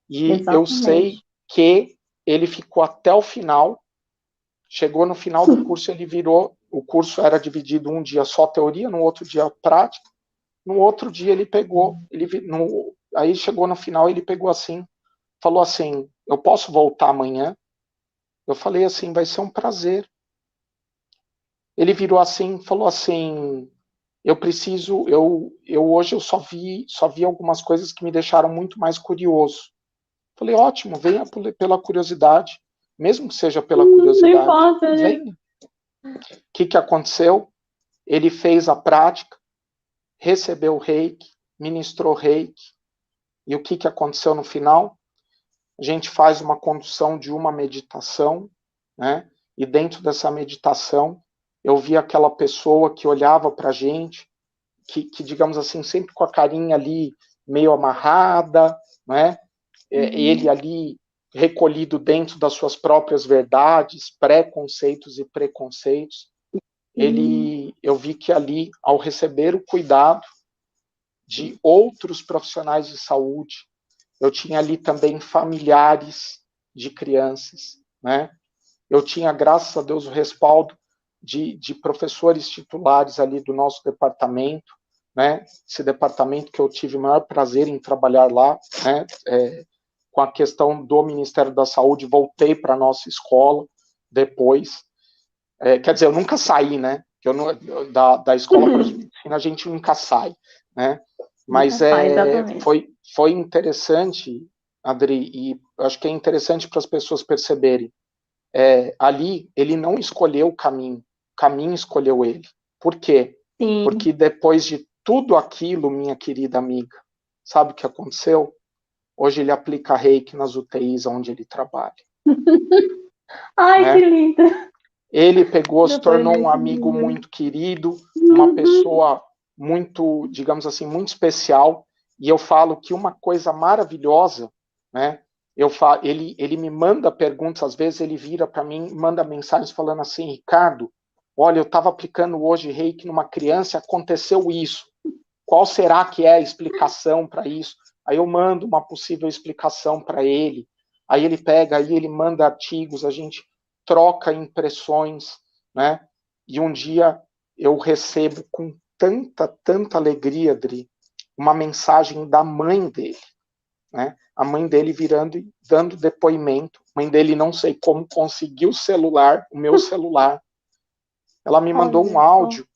E eu sei Exatamente. que ele ficou até o final. Chegou no final do curso, ele virou. O curso era dividido um dia só teoria, no outro dia prática. No outro dia ele pegou, aí chegou no final, ele pegou assim, falou assim: eu posso voltar amanhã? Eu falei assim: vai ser um prazer. Ele virou assim, falou assim: eu preciso, eu hoje eu só vi algumas coisas que me deixaram muito mais curioso. Falei: ótimo, venha pela curiosidade, mesmo que seja pela Não curiosidade, importa, né? venha. O que aconteceu? Ele fez a prática, recebeu o reiki, ministrou reiki, e o que aconteceu no final? A gente faz uma condução de uma meditação, né? E dentro dessa meditação, eu vi aquela pessoa que olhava para a gente, que, digamos assim, sempre com a carinha ali meio amarrada, né? Ele ali recolhido dentro das suas próprias verdades, pré-conceitos e preconceitos. Eu vi que ali, ao receber o cuidado de outros profissionais de saúde, eu tinha ali também familiares de crianças, né? Eu tinha, graças a Deus, o respaldo de professores titulares ali do nosso departamento, né? Esse departamento que eu tive o maior prazer em trabalhar lá, né? Com a questão do Ministério da Saúde, voltei para a nossa escola depois. Quer dizer, eu nunca saí, né? Da escola para a gente nunca sai, né? Mas Nunca sai, exatamente. foi interessante, Adri, e acho que é interessante para as pessoas perceberem. Ali, ele não escolheu o caminho escolheu ele. Por quê? Sim. Porque depois de tudo aquilo, minha querida amiga, sabe o que aconteceu? Hoje ele aplica reiki nas UTIs onde ele trabalha. Ai, que Né? linda. Ele pegou, se tornou um Depoimento amigo lindo. muito querido, uma pessoa muito, digamos assim, muito especial. E eu falo que uma coisa maravilhosa, né? Ele me manda perguntas, às vezes ele vira para mim, manda mensagens falando assim, Ricardo, olha, eu estava aplicando hoje reiki numa criança, aconteceu isso. Qual será que é a explicação para isso? Aí eu mando uma possível explicação para ele. Aí ele pega, aí ele manda artigos, a gente troca impressões, né? E um dia eu recebo com tanta alegria, Dri, uma mensagem da mãe dele, né? A mãe dele virando e dando depoimento. A mãe dele não sei como conseguiu o celular, o meu celular. Ela me mandou um Olha só. áudio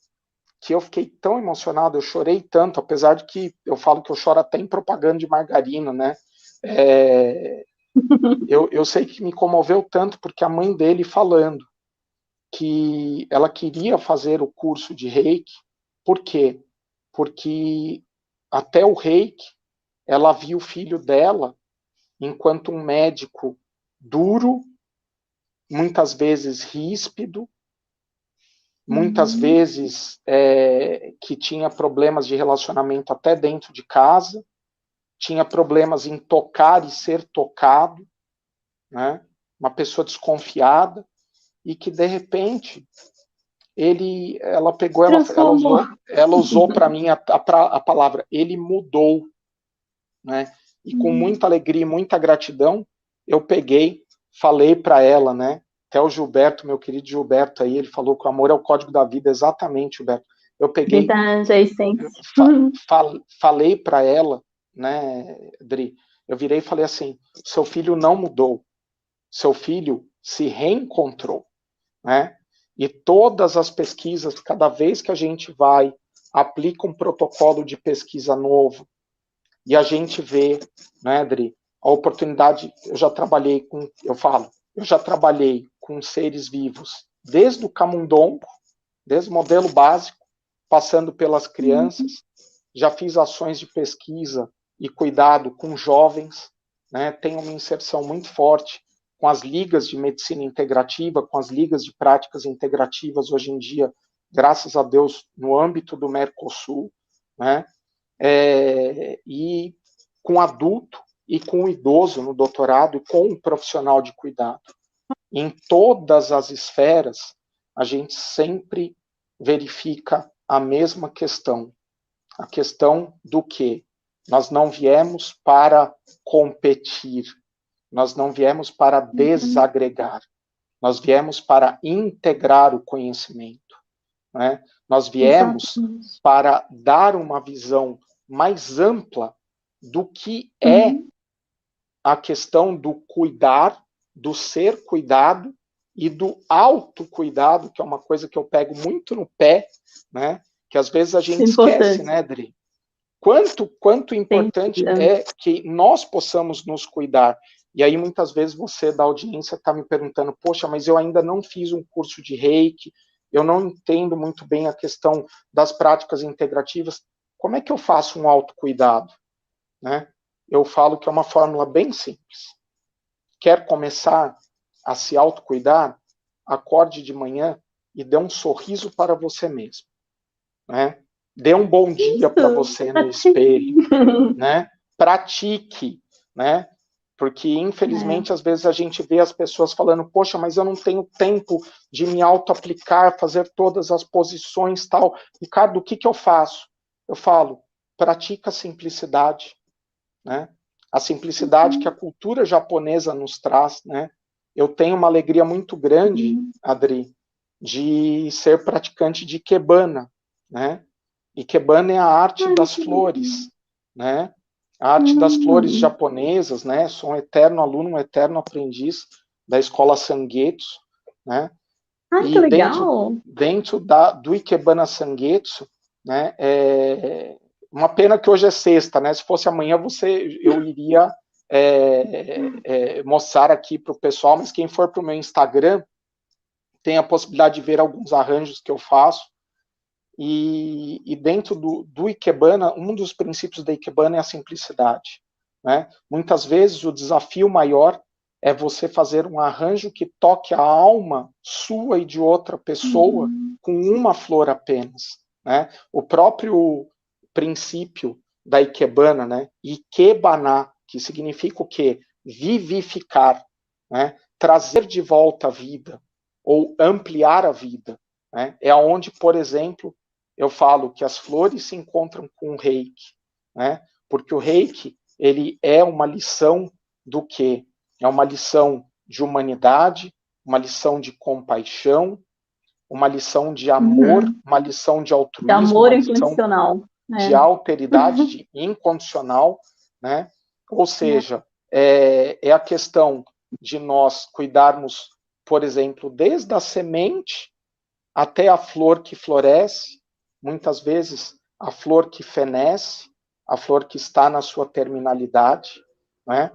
que eu fiquei tão emocionado, eu chorei tanto, apesar de que eu falo que eu choro até em propaganda de margarina, né? Eu sei que me comoveu tanto porque a mãe dele falando que ela queria fazer o curso de reiki, por quê? Porque até o reiki, ela viu o filho dela enquanto um médico duro, muitas vezes ríspido, muitas vezes que tinha problemas de relacionamento até dentro de casa, tinha problemas em tocar e ser tocado, né? Uma pessoa desconfiada, e que de repente ela pegou, Transformou. ela usou para mim a palavra, ele mudou, né? E com muita alegria e muita gratidão, eu peguei, falei para ela, né? Até o Gilberto, meu querido Gilberto aí, ele falou que o amor é o código da vida, exatamente, Gilberto. Eu peguei, Verdade, a essência. falei para ela, né, Dri, eu virei e falei assim, seu filho não mudou, seu filho se reencontrou, né? E todas as pesquisas, cada vez que a gente vai, aplica um protocolo de pesquisa novo, e a gente vê, né, Dri, a oportunidade, eu já trabalhei com seres vivos, desde o camundongo, desde o modelo básico, passando pelas crianças, já fiz ações de pesquisa e cuidado com jovens, né, tenho uma inserção muito forte com as ligas de medicina integrativa, com as ligas de práticas integrativas hoje em dia, graças a Deus, no âmbito do Mercosul, né, e com adulto e com idoso no doutorado, e com um profissional de cuidado. Em todas as esferas, a gente sempre verifica a mesma questão. A questão do que? Nós não viemos para competir, nós não viemos para desagregar, nós viemos para integrar o conhecimento, né? Nós viemos Exatamente. para dar uma visão mais ampla do que é a questão do cuidar, do ser cuidado e do autocuidado, que é uma coisa que eu pego muito no pé, né? Que às vezes a gente esquece, Importante. né, Dri? Quanto importante é que nós possamos nos cuidar. E aí, muitas vezes, você da audiência está me perguntando, poxa, mas eu ainda não fiz um curso de reiki, eu não entendo muito bem a questão das práticas integrativas. Como é que eu faço um autocuidado? Né? Eu falo que é uma fórmula bem simples. Quer começar a se autocuidar? Acorde de manhã e dê um sorriso para você mesmo. Né? Dê um bom dia para você no espelho, né? Pratique, né? Porque, infelizmente, às vezes a gente vê as pessoas falando, poxa, mas eu não tenho tempo de me auto-aplicar, fazer todas as posições tal. Ricardo, o que eu faço? Eu falo, pratica a simplicidade, né? A simplicidade que a cultura japonesa nos traz, né? Eu tenho uma alegria muito grande, Adri, de ser praticante de Ikebana, né? Ikebana é a arte das flores, né? A arte das flores japonesas, né? Sou um eterno aluno, um eterno aprendiz da escola Sangetsu, né? Ai, que E legal! dentro do Ikebana Sangetsu, né? Uma pena que hoje é sexta, né? Se fosse amanhã, eu iria mostrar aqui para o pessoal, mas quem for para o meu Instagram tem a possibilidade de ver alguns arranjos que eu faço. E dentro do Ikebana, um dos princípios da Ikebana é a simplicidade. Né? Muitas vezes o desafio maior é você fazer um arranjo que toque a alma sua e de outra pessoa com uma flor apenas, né? O próprio princípio da Ikebana, né? Ikebana, que significa o quê? Vivificar, né? Trazer de volta a vida ou ampliar a vida, né? É onde, por exemplo, eu falo que as flores se encontram com o reiki, né? Porque o reiki, ele é uma lição do quê? É uma lição de humanidade, uma lição de compaixão, uma lição de amor, uma lição de De altruísmo, amor uma lição incondicional. de alteridade, de incondicional, né? Ou seja, é a questão de nós cuidarmos, por exemplo, desde a semente até a flor que floresce, muitas vezes a flor que fenece, a flor que está na sua terminalidade, né?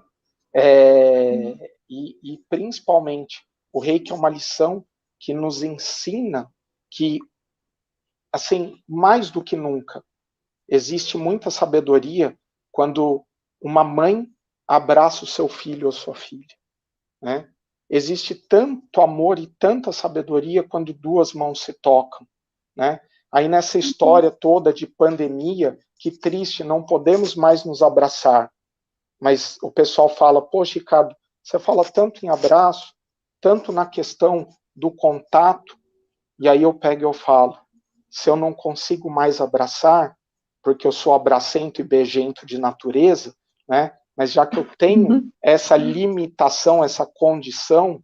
E principalmente, o reiki é uma lição que nos ensina que, assim, mais do que nunca, existe muita sabedoria quando uma mãe abraça o seu filho ou sua filha, né? Existe tanto amor e tanta sabedoria quando duas mãos se tocam, né? Aí nessa história toda de pandemia, que triste, não podemos mais nos abraçar. Mas o pessoal fala, poxa, Ricardo, você fala tanto em abraço, tanto na questão do contato, e aí eu pego e eu falo, se eu não consigo mais abraçar, porque eu sou abracento e beijento de natureza, né? Mas já que eu tenho essa limitação, essa condição,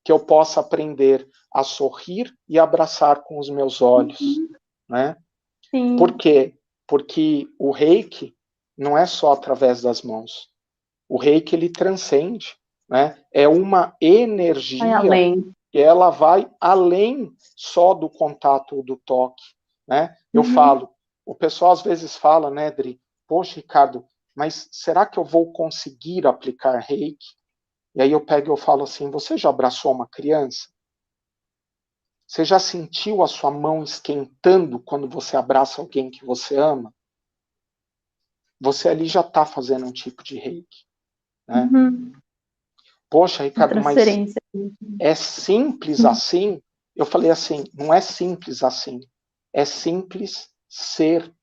que eu possa aprender a sorrir e abraçar com os meus olhos, né? Sim. Por quê? Porque o reiki não é só através das mãos. O reiki, ele transcende, né? É uma energia que ela vai além só do contato ou do toque, né? Eu falo, o pessoal às vezes fala, né, Dri, poxa, Ricardo, mas será que eu vou conseguir aplicar reiki? E aí eu pego e eu falo assim, você já abraçou uma criança? Você já sentiu a sua mão esquentando quando você abraça alguém que você ama? Você ali já está fazendo um tipo de reiki, né? Poxa, Ricardo, mas é simples assim? Eu falei assim, não é simples assim. É simples ser,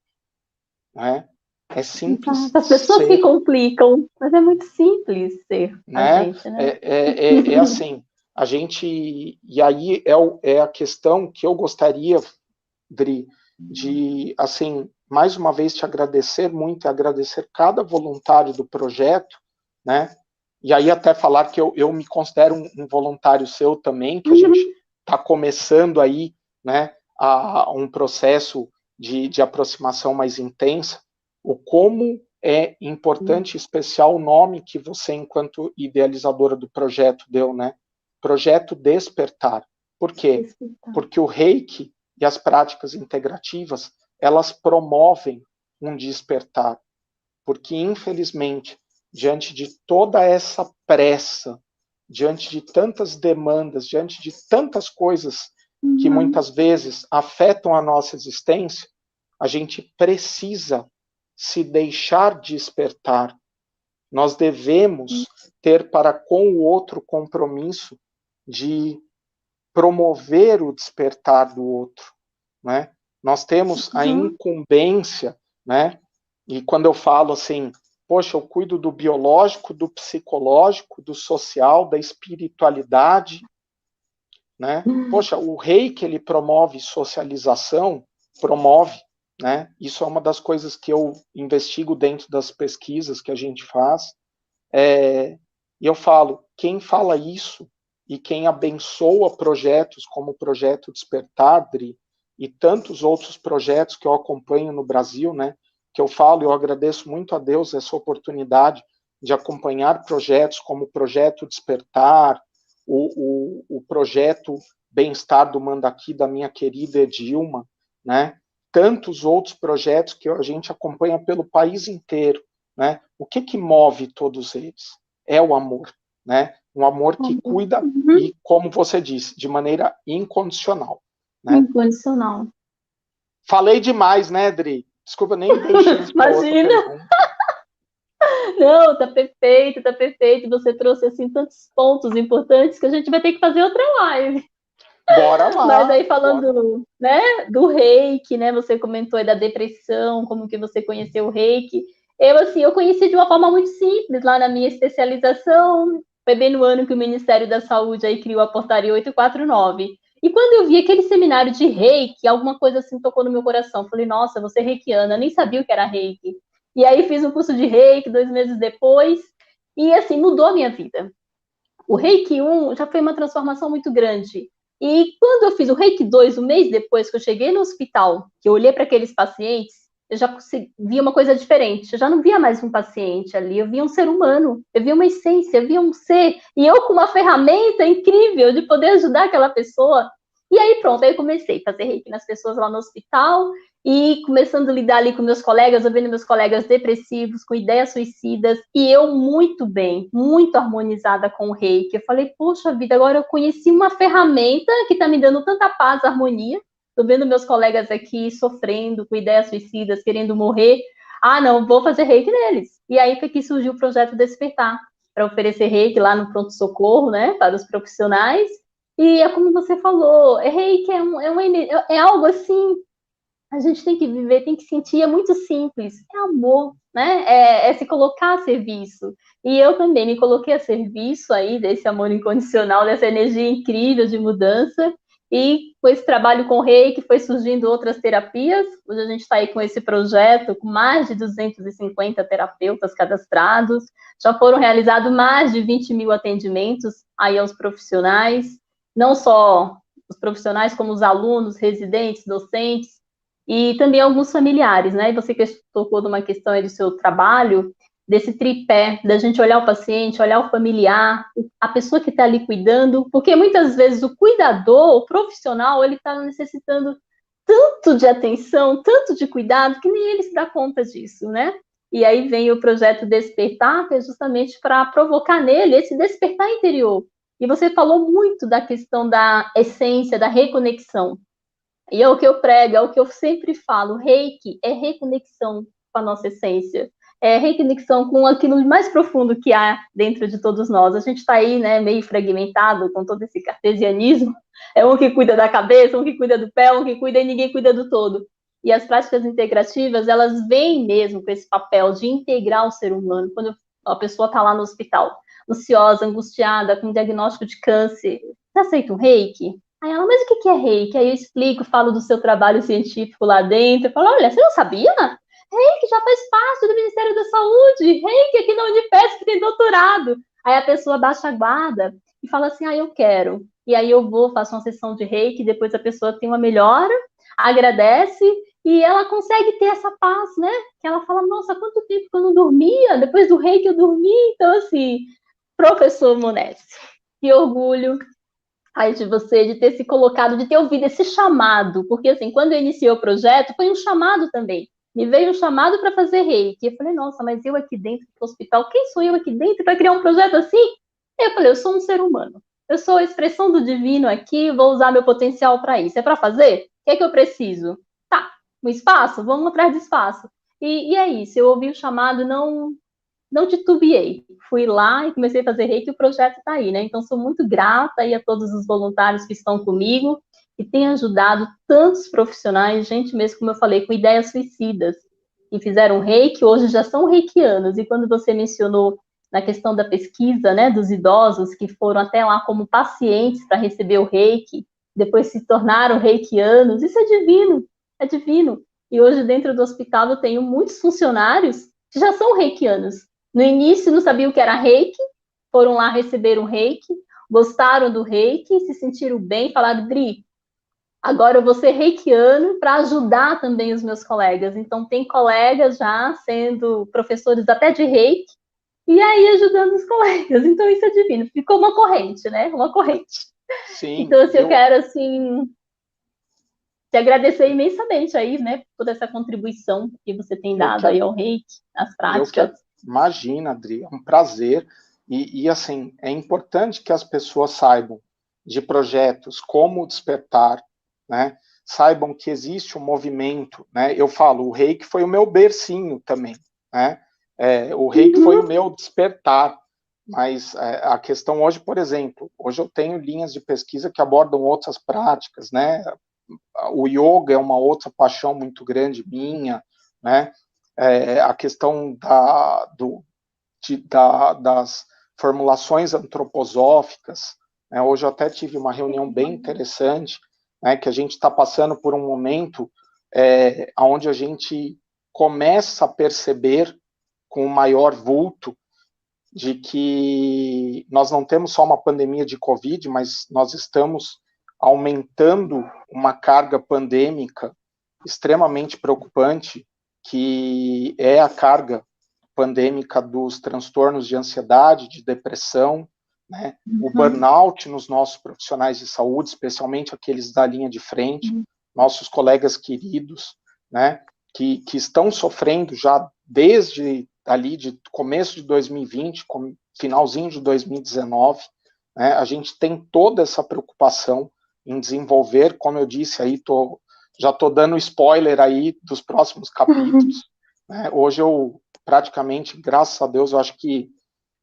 né? É simples As pessoas ser, que complicam, mas é muito simples ser a né? gente, né? É assim, a gente... E aí é a questão que eu gostaria, Dri, de, assim, mais uma vez te agradecer muito e agradecer cada voluntário do projeto, né? E aí até falar que eu me considero um voluntário seu também, que a gente está começando aí, né, um processo de aproximação mais intensa, o como é importante e especial o nome que você, enquanto idealizadora do projeto, deu, né? Projeto Despertar. Por quê? Porque o Reiki e as práticas integrativas, elas promovem um despertar. Porque, infelizmente, diante de toda essa pressa, diante de tantas demandas, diante de tantas coisas que muitas vezes afetam a nossa existência, a gente precisa se deixar despertar. Nós devemos ter para com o outro compromisso de promover o despertar do outro, né? Nós temos a incumbência, né? E quando eu falo assim, poxa, eu cuido do biológico, do psicológico, do social, da espiritualidade, né? Poxa, o reiki, ele promove socialização, promove, né? Isso é uma das coisas que eu investigo dentro das pesquisas que a gente faz. E eu falo, quem fala isso e quem abençoa projetos como o Projeto Despertar, Dri, e tantos outros projetos que eu acompanho no Brasil, né? Que eu falo, eu agradeço muito a Deus essa oportunidade de acompanhar projetos como o Projeto Despertar, o projeto Bem-Estar do Mandaki, da minha querida Edilma, né? Tantos outros projetos que a gente acompanha pelo país inteiro, né? O que move todos eles? É o amor, né? Um amor que cuida e, como você disse, de maneira incondicional, né? Incondicional. Falei demais, né, Dri? Desculpa, nem deixei para outra Imagina! pergunta. Não, tá perfeito, tá perfeito. Você trouxe, assim, tantos pontos importantes que a gente vai ter que fazer outra live. Bora Mas lá. aí falando, né, do reiki, né, você comentou aí da depressão, como que você conheceu o reiki. Eu, assim, eu conheci de uma forma muito simples, lá na minha especialização, foi bem no ano que o Ministério da Saúde aí criou a portaria 849. E quando eu vi aquele seminário de reiki, alguma coisa assim tocou no meu coração. Falei, nossa, você é reikiana, eu nem sabia o que era reiki. E aí fiz um curso de reiki 2 meses depois, e assim, mudou a minha vida. O Reiki 1 já foi uma transformação muito grande. E quando eu fiz o Reiki 2, um mês depois que eu cheguei no hospital, que eu olhei para aqueles pacientes, eu já via uma coisa diferente. Eu já não via mais um paciente ali, eu via um ser humano, eu via uma essência, eu via um ser. E eu com uma ferramenta incrível de poder ajudar aquela pessoa. E aí pronto, aí eu comecei a fazer Reiki nas pessoas lá no hospital, e começando a lidar ali com meus colegas, eu vendo meus colegas depressivos, com ideias suicidas, e eu muito bem, muito harmonizada com o reiki. Eu falei, poxa vida, agora eu conheci uma ferramenta que está me dando tanta paz, harmonia. Estou vendo meus colegas aqui sofrendo, com ideias suicidas, querendo morrer. Ah, não, vou fazer reiki neles. E aí foi que surgiu o projeto Despertar, para oferecer reiki lá no pronto-socorro, né, para os profissionais. E é como você falou, reiki é algo assim, a gente tem que viver, tem que sentir, é muito simples, é amor, né? É se colocar a serviço. E eu também me coloquei a serviço aí desse amor incondicional, dessa energia incrível de mudança. E com esse trabalho com o Reiki foi surgindo outras terapias. Hoje a gente está aí com esse projeto com mais de 250 terapeutas cadastrados. Já foram realizados mais de 20 mil atendimentos aí aos profissionais, não só os profissionais, como os alunos, residentes, docentes, e também alguns familiares, né? E você que tocou numa questão aí do seu trabalho, desse tripé, da gente olhar o paciente, olhar o familiar, a pessoa que está ali cuidando, porque muitas vezes o cuidador, o profissional, ele está necessitando tanto de atenção, tanto de cuidado, que nem ele se dá conta disso, né? E aí vem o projeto Despertar, que é justamente para provocar nele esse despertar interior. E você falou muito da questão da essência, da reconexão. E é o que eu prego, é o que eu sempre falo. Reiki é reconexão com a nossa essência. É reconexão com aquilo mais profundo que há dentro de todos nós. A gente está aí, né, meio fragmentado com todo esse cartesianismo. É um que cuida da cabeça, um que cuida do pé, um que cuida e ninguém cuida do todo. E as práticas integrativas, elas vêm mesmo com esse papel de integrar o ser humano. Quando a pessoa está lá no hospital, ansiosa, angustiada, com diagnóstico de câncer, você aceita um reiki? Aí ela, mas o que é reiki? Aí eu explico, falo do seu trabalho científico lá dentro, eu falo, olha, você não sabia? Reiki já faz parte do Ministério da Saúde, reiki aqui na Unifesp tem doutorado. Aí a pessoa baixa a guarda e fala assim, eu quero. E aí eu vou, faço uma sessão de reiki, depois a pessoa tem uma melhora, agradece, e ela consegue ter essa paz, né? Que ela fala, nossa, quanto tempo que eu não dormia, depois do reiki eu dormi. Então, assim, professor Monesi, que orgulho aí de você, de ter se colocado, de ter ouvido esse chamado, porque assim, quando eu iniciei o projeto, foi um chamado também. Me veio um chamado para fazer reiki. Eu falei, nossa, mas eu aqui dentro do hospital, quem sou eu aqui dentro para criar um projeto assim? Eu falei, eu sou um ser humano. Eu sou a expressão do divino aqui, vou usar meu potencial para isso. É para fazer? O que é que eu preciso? Tá, um espaço? Vamos atrás de espaço. E é isso, eu ouvi o chamado, não titubeei. Fui lá e comecei a fazer reiki e o projeto está aí, né? Então, sou muito grata aí a todos os voluntários que estão comigo e têm ajudado tantos profissionais, gente mesmo, como eu falei, com ideias suicidas, que fizeram reiki, hoje já são reikianos. E quando você mencionou na questão da pesquisa, né, dos idosos que foram até lá como pacientes para receber o reiki, depois se tornaram reikianos, isso é divino, é divino. E hoje, dentro do hospital, eu tenho muitos funcionários que já são reikianos. No início não sabiam o que era reiki, foram lá receber um reiki, gostaram do reiki, se sentiram bem, falaram, Dri, agora eu vou ser reikiano para ajudar também os meus colegas. Então, tem colegas já sendo professores até de reiki, e aí ajudando os colegas. Então, isso é divino. Ficou uma corrente, né? Uma corrente. Sim, Então, assim, eu quero, assim, te agradecer imensamente aí, né, por toda essa contribuição que você tem eu dado que, aí ao reiki, às eu que práticas. imagina, Adri, é um prazer. E assim, é importante que as pessoas saibam de projetos como o Despertar, né? Saibam que existe um movimento, né? Eu falo, o Reiki foi o meu bercinho também, né? O reiki foi o meu despertar, mas a questão hoje, por exemplo, hoje eu tenho linhas de pesquisa que abordam outras práticas, né? O yoga é uma outra paixão muito grande minha, né? A questão das formulações antroposóficas, né? Hoje eu até tive uma reunião bem interessante, né? Que a gente está passando por um momento onde a gente começa a perceber com o maior vulto de que nós não temos só uma pandemia de Covid, mas nós estamos aumentando uma carga pandêmica extremamente preocupante, que é a carga pandêmica dos transtornos de ansiedade, de depressão, né? O burnout nos nossos profissionais de saúde, especialmente aqueles da linha de frente, nossos colegas queridos, né? Que estão sofrendo já desde ali de começo de 2020, finalzinho de 2019, né? A gente tem toda essa preocupação em desenvolver, como eu disse aí, já estou dando spoiler aí dos próximos capítulos, né? Hoje eu praticamente, graças a Deus, eu acho que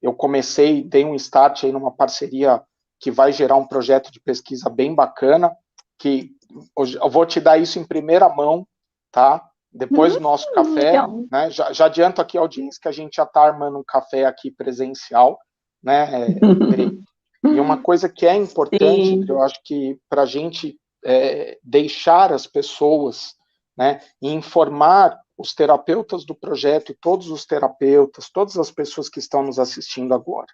eu dei um start aí numa parceria que vai gerar um projeto de pesquisa bem bacana, que eu vou te dar isso em primeira mão, tá? Depois do nosso café, né? Já adianto aqui a audiência que a gente já está armando um café aqui presencial, né, Dri? E uma coisa que é importante, Dri, eu acho que para a gente deixar as pessoas, né, e informar os terapeutas do projeto e todos os terapeutas, todas as pessoas que estão nos assistindo agora,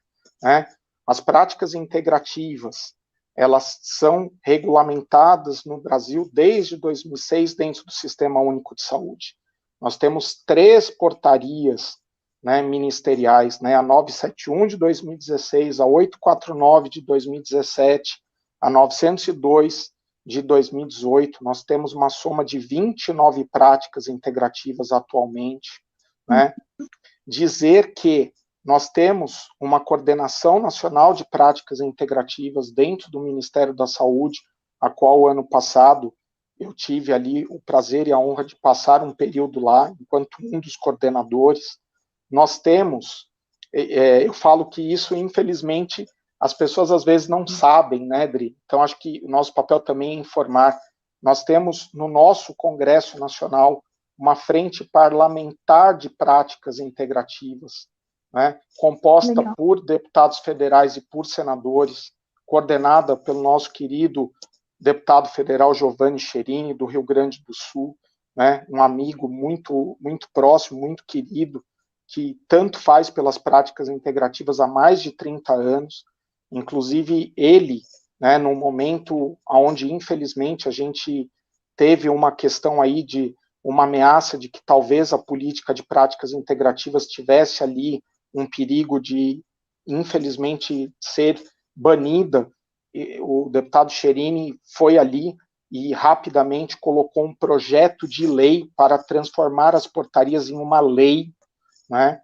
né? As práticas integrativas, elas são regulamentadas no Brasil desde 2006 dentro do Sistema Único de Saúde. Nós temos 3 portarias, né, ministeriais, né, a 971 de 2016, a 849 de 2017, a 902 de 2018, nós temos uma soma de 29 práticas integrativas atualmente, né? Dizer que nós temos uma coordenação nacional de práticas integrativas dentro do Ministério da Saúde, a qual ano passado eu tive ali o prazer e a honra de passar um período lá, enquanto um dos coordenadores. Nós temos, eu falo que isso, infelizmente, as pessoas às vezes não sabem, né, Dri? Então, acho que o nosso papel também é informar. Nós temos no nosso Congresso Nacional uma frente parlamentar de práticas integrativas, né, composta por deputados federais e por senadores, coordenada pelo nosso querido deputado federal Giovanni Cherini, do Rio Grande do Sul, né, um amigo muito, muito próximo, muito querido, que tanto faz pelas práticas integrativas há mais de 30 anos. Inclusive, ele, né, num momento onde, infelizmente, a gente teve uma questão aí de uma ameaça de que talvez a política de práticas integrativas tivesse ali um perigo de, infelizmente, ser banida, o deputado Cherini foi ali e rapidamente colocou um projeto de lei para transformar as portarias em uma lei, né?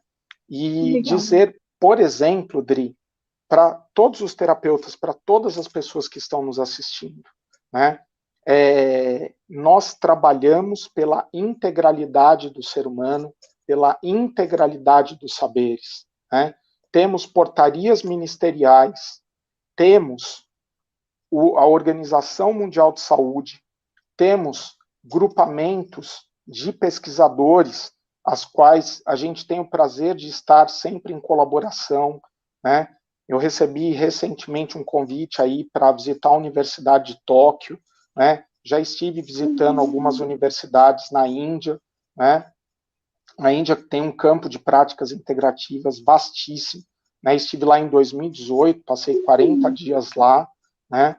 E dizer, por exemplo, Dri, para todos os terapeutas, para todas as pessoas que estão nos assistindo, né? Nós trabalhamos pela integralidade do ser humano, pela integralidade dos saberes, né? Temos portarias ministeriais, temos a Organização Mundial de Saúde, temos grupamentos de pesquisadores, as quais a gente tem o prazer de estar sempre em colaboração, né? Eu recebi recentemente um convite aí para visitar a Universidade de Tóquio, né? Já estive visitando algumas universidades na Índia, né? A Índia tem um campo de práticas integrativas vastíssimo, né? Estive lá em 2018, passei 40 dias lá, né?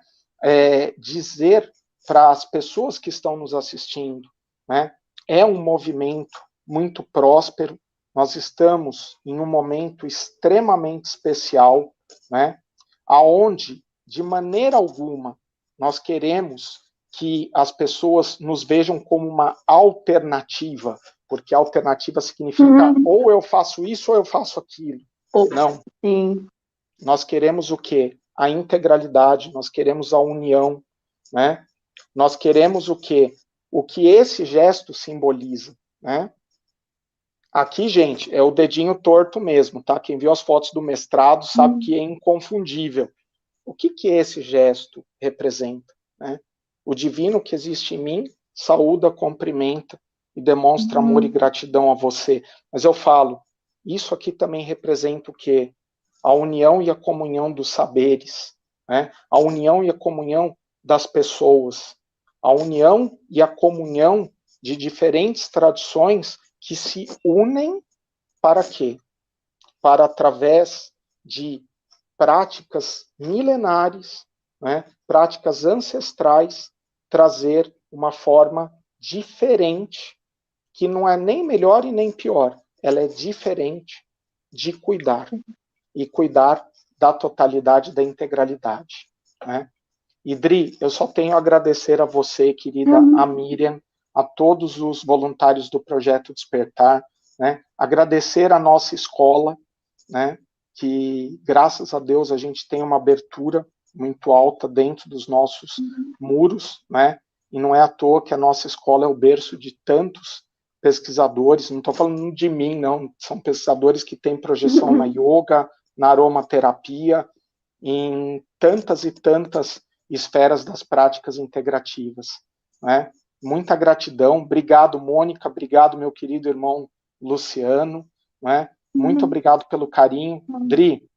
Dizer para as pessoas que estão nos assistindo, né? É um movimento muito próspero, nós estamos em um momento extremamente especial, né? Aonde, de maneira alguma, nós queremos que as pessoas nos vejam como uma alternativa, porque alternativa significa ou eu faço isso ou eu faço aquilo. Não. Sim. Nós queremos o quê? A integralidade, nós queremos a união, né? Nós queremos o quê? O que esse gesto simboliza, né? Aqui, gente, é o dedinho torto mesmo, tá? Quem viu as fotos do mestrado sabe que é inconfundível. O que esse gesto representa, né? O divino que existe em mim saúda, cumprimenta e demonstra amor e gratidão a você. Mas eu falo, isso aqui também representa o quê? A união e a comunhão dos saberes, né? A união e a comunhão das pessoas, a união e a comunhão de diferentes tradições que se unem para quê? Para, através de práticas milenares, né, práticas ancestrais, trazer uma forma diferente, que não é nem melhor e nem pior, ela é diferente de cuidar, e cuidar da totalidade, da integralidade. Né? E Dri, eu só tenho a agradecer a você, querida, a Miriam, a todos os voluntários do Projeto Despertar, né? Agradecer a nossa escola, né? Que, graças a Deus, a gente tem uma abertura muito alta dentro dos nossos muros, né? E não é à toa que a nossa escola é o berço de tantos pesquisadores, não estou falando de mim, não, são pesquisadores que têm projeção na yoga, na aromaterapia, em tantas e tantas esferas das práticas integrativas. Né? Muita gratidão, obrigado, Mônica, obrigado, meu querido irmão Luciano, né? Muito obrigado pelo carinho. Dri,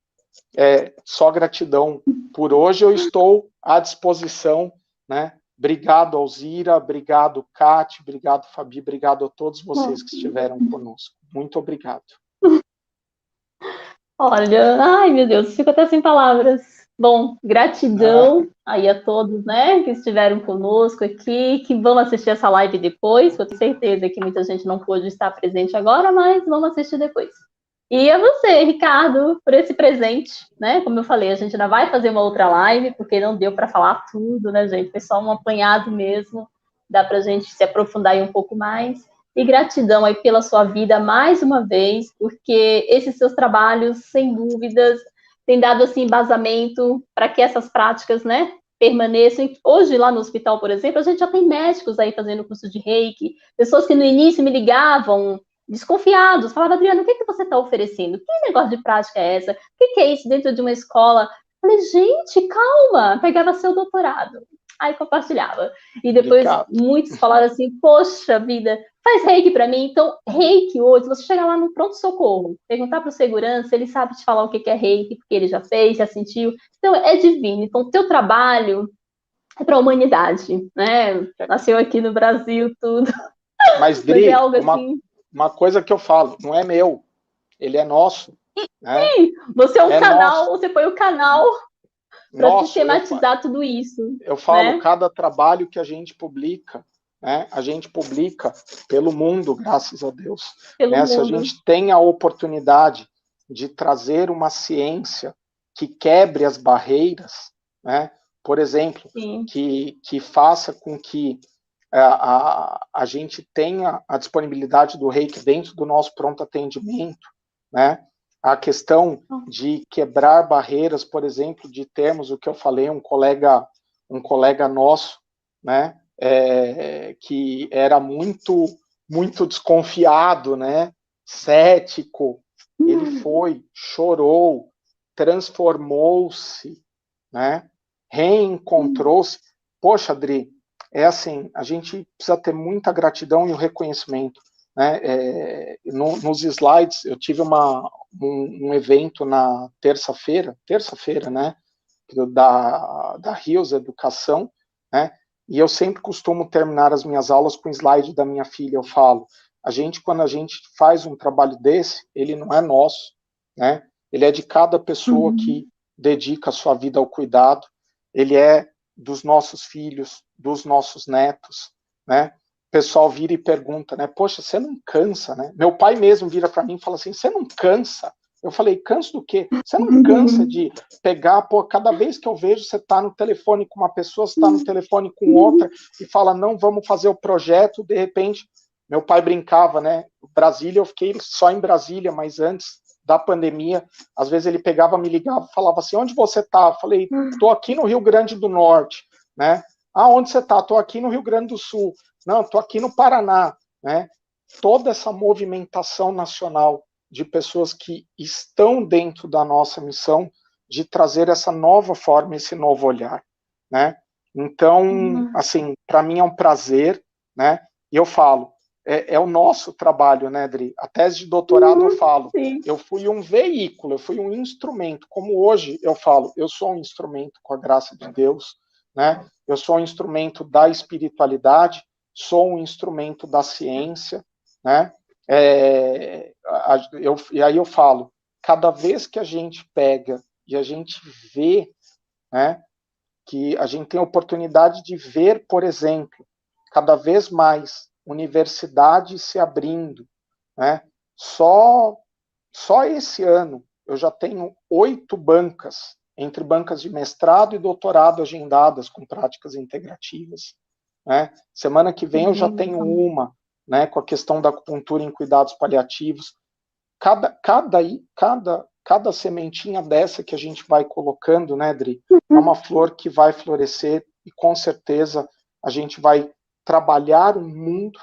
só gratidão por hoje, eu estou à disposição, né? Obrigado, Alzira, obrigado, Cátia, obrigado, Fabi, obrigado a todos vocês que estiveram conosco. Muito obrigado. Olha, ai meu Deus, fico até sem palavras. Bom, gratidão aí a todos, né, que estiveram conosco aqui, que vão assistir essa live depois. Eu tenho certeza que muita gente não pôde estar presente agora, mas vamos assistir depois. E a você, Ricardo, por esse presente, né? Como eu falei, a gente ainda vai fazer uma outra live, porque não deu para falar tudo, né, gente? Foi só um apanhado mesmo, dá para a gente se aprofundar aí um pouco mais. E gratidão aí pela sua vida mais uma vez, porque esses seus trabalhos, sem dúvidas, têm dado assim embasamento para que essas práticas, né, permaneçam. Hoje lá no hospital, por exemplo, a gente já tem médicos aí fazendo curso de Reiki, pessoas que no início me ligavam desconfiados, falavam: Adriana, o que você está oferecendo? Que negócio de prática é essa? O que é isso dentro de uma escola? Eu falei, gente, calma, pegava seu doutorado. Aí compartilhava. E depois muitos falaram assim, poxa vida, faz reiki para mim. Então, reiki hoje, se você chegar lá no pronto-socorro, perguntar para o segurança, ele sabe te falar o que é reiki, porque ele já fez, já sentiu. Então, é divino. Então, o teu trabalho é para a humanidade, né? Nasceu aqui no Brasil, tudo. Mas, Dri, é algo assim... uma coisa que eu falo, não é meu, ele é nosso. Né? Sim, você é um canal, nosso. você foi o canal para sistematizar tudo isso. Eu falo, né? Cada trabalho que a gente publica, né, a gente publica pelo mundo, graças a Deus. Né? Se a gente tem a oportunidade de trazer uma ciência que quebre as barreiras, né? Por exemplo, que faça com que a gente tenha a disponibilidade do reiki dentro do nosso pronto atendimento, né? A questão de quebrar barreiras, por exemplo, de termos o que eu falei, um colega nosso, né? Que era muito desconfiado, né? Cético, ele foi, chorou, transformou-se, né? Reencontrou-se. Poxa, Adri, é assim, a gente precisa ter muita gratidão e o reconhecimento. Né? Nos slides, eu tive um evento na terça-feira, né? Da Rios Educação, né? E eu sempre costumo terminar as minhas aulas com o slide da minha filha. Eu falo, quando a gente faz um trabalho desse, ele não é nosso, né? Ele é de cada pessoa que dedica a sua vida ao cuidado, ele é dos nossos filhos, dos nossos netos, né? O pessoal vira e pergunta, né? Poxa, você não cansa, né? Meu pai mesmo vira para mim e fala assim, você não cansa? Eu falei, canso do quê? Você não cansa de pegar, pô, cada vez que eu vejo você está no telefone com uma pessoa, você está no telefone com outra, e fala, não, vamos fazer o projeto, de repente, meu pai brincava, né? Brasília, eu fiquei só em Brasília, mas antes da pandemia, às vezes ele pegava, me ligava, falava assim, onde você está? Eu falei, estou aqui no Rio Grande do Norte, né? Ah, onde você está? Estou aqui no Rio Grande do Sul. Não, estou aqui no Paraná, né? toda essa movimentação nacional de pessoas que estão dentro da nossa missão de trazer essa nova forma, esse novo olhar, né? Então, assim, para mim é um prazer, né? E eu falo, é o nosso trabalho, né, Dri? A tese de doutorado eu falo, eu fui um veículo, eu fui um instrumento, como hoje eu falo, eu sou um instrumento com a graça de Deus, né? Eu sou um instrumento da espiritualidade, sou um instrumento da ciência, né? E aí eu falo, cada vez que a gente pega e a gente vê, né, que a gente tem a oportunidade de ver, por exemplo, cada vez mais universidades se abrindo, né? Só esse ano eu já tenho 8 bancas, entre bancas de mestrado e doutorado agendadas com práticas integrativas, né? Semana que vem eu já tenho uma, né, com a questão da acupuntura em cuidados paliativos. Cada sementinha dessa que a gente vai colocando, né, Dri, é uma flor que vai florescer e com certeza a gente vai trabalhar um mundo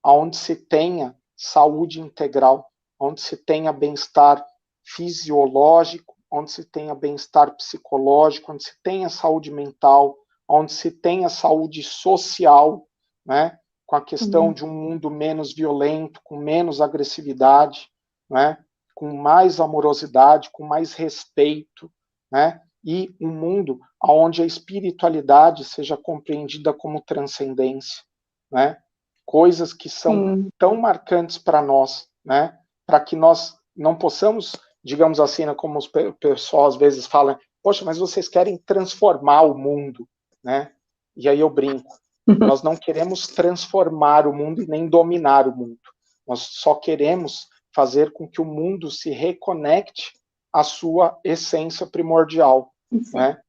onde se tenha saúde integral, onde se tenha bem-estar fisiológico, onde se tenha bem-estar psicológico, onde se tenha saúde mental, onde se tenha saúde social, né, com a questão de um mundo menos violento, com menos agressividade, né, com mais amorosidade, com mais respeito, né, e um mundo onde a espiritualidade seja compreendida como transcendência, né, coisas que são tão marcantes para nós, né, para que nós não possamos, digamos assim, né, como o pessoal às vezes fala, poxa, mas vocês querem transformar o mundo, né, e aí eu brinco, nós não queremos transformar o mundo e nem dominar o mundo, nós só queremos fazer com que o mundo se reconecte à sua essência primordial, né?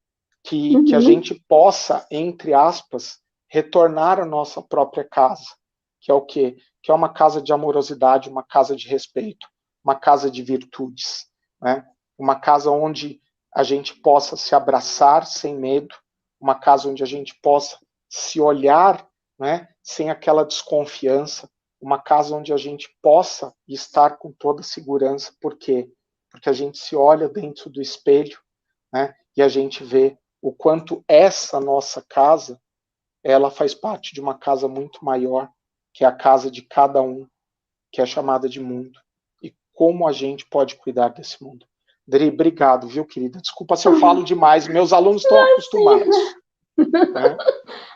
Que a gente possa, entre aspas, retornar à nossa própria casa, que é o quê? Que é uma casa de amorosidade, uma casa de respeito, uma casa de virtudes, né? Uma casa onde a gente possa se abraçar sem medo, uma casa onde a gente possa se olhar, né, sem aquela desconfiança, uma casa onde a gente possa estar com toda segurança. Por quê? Porque a gente se olha dentro do espelho, né, e a gente vê o quanto essa nossa casa, ela faz parte de uma casa muito maior, que é a casa de cada um, que é chamada de mundo. E como a gente pode cuidar desse mundo. Dri, obrigado, viu, querida? Desculpa se eu falo demais, meus alunos estão acostumados. Né?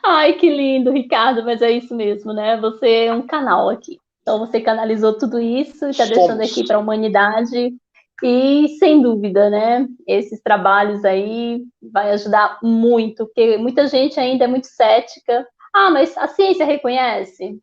Ai, que lindo, Ricardo, mas é isso mesmo, né? Você é um canal aqui. Então, você canalizou tudo isso e está deixando aqui para a humanidade. E, sem dúvida, né? Esses trabalhos aí vai ajudar muito, porque muita gente ainda é muito cética. Ah, mas a ciência reconhece?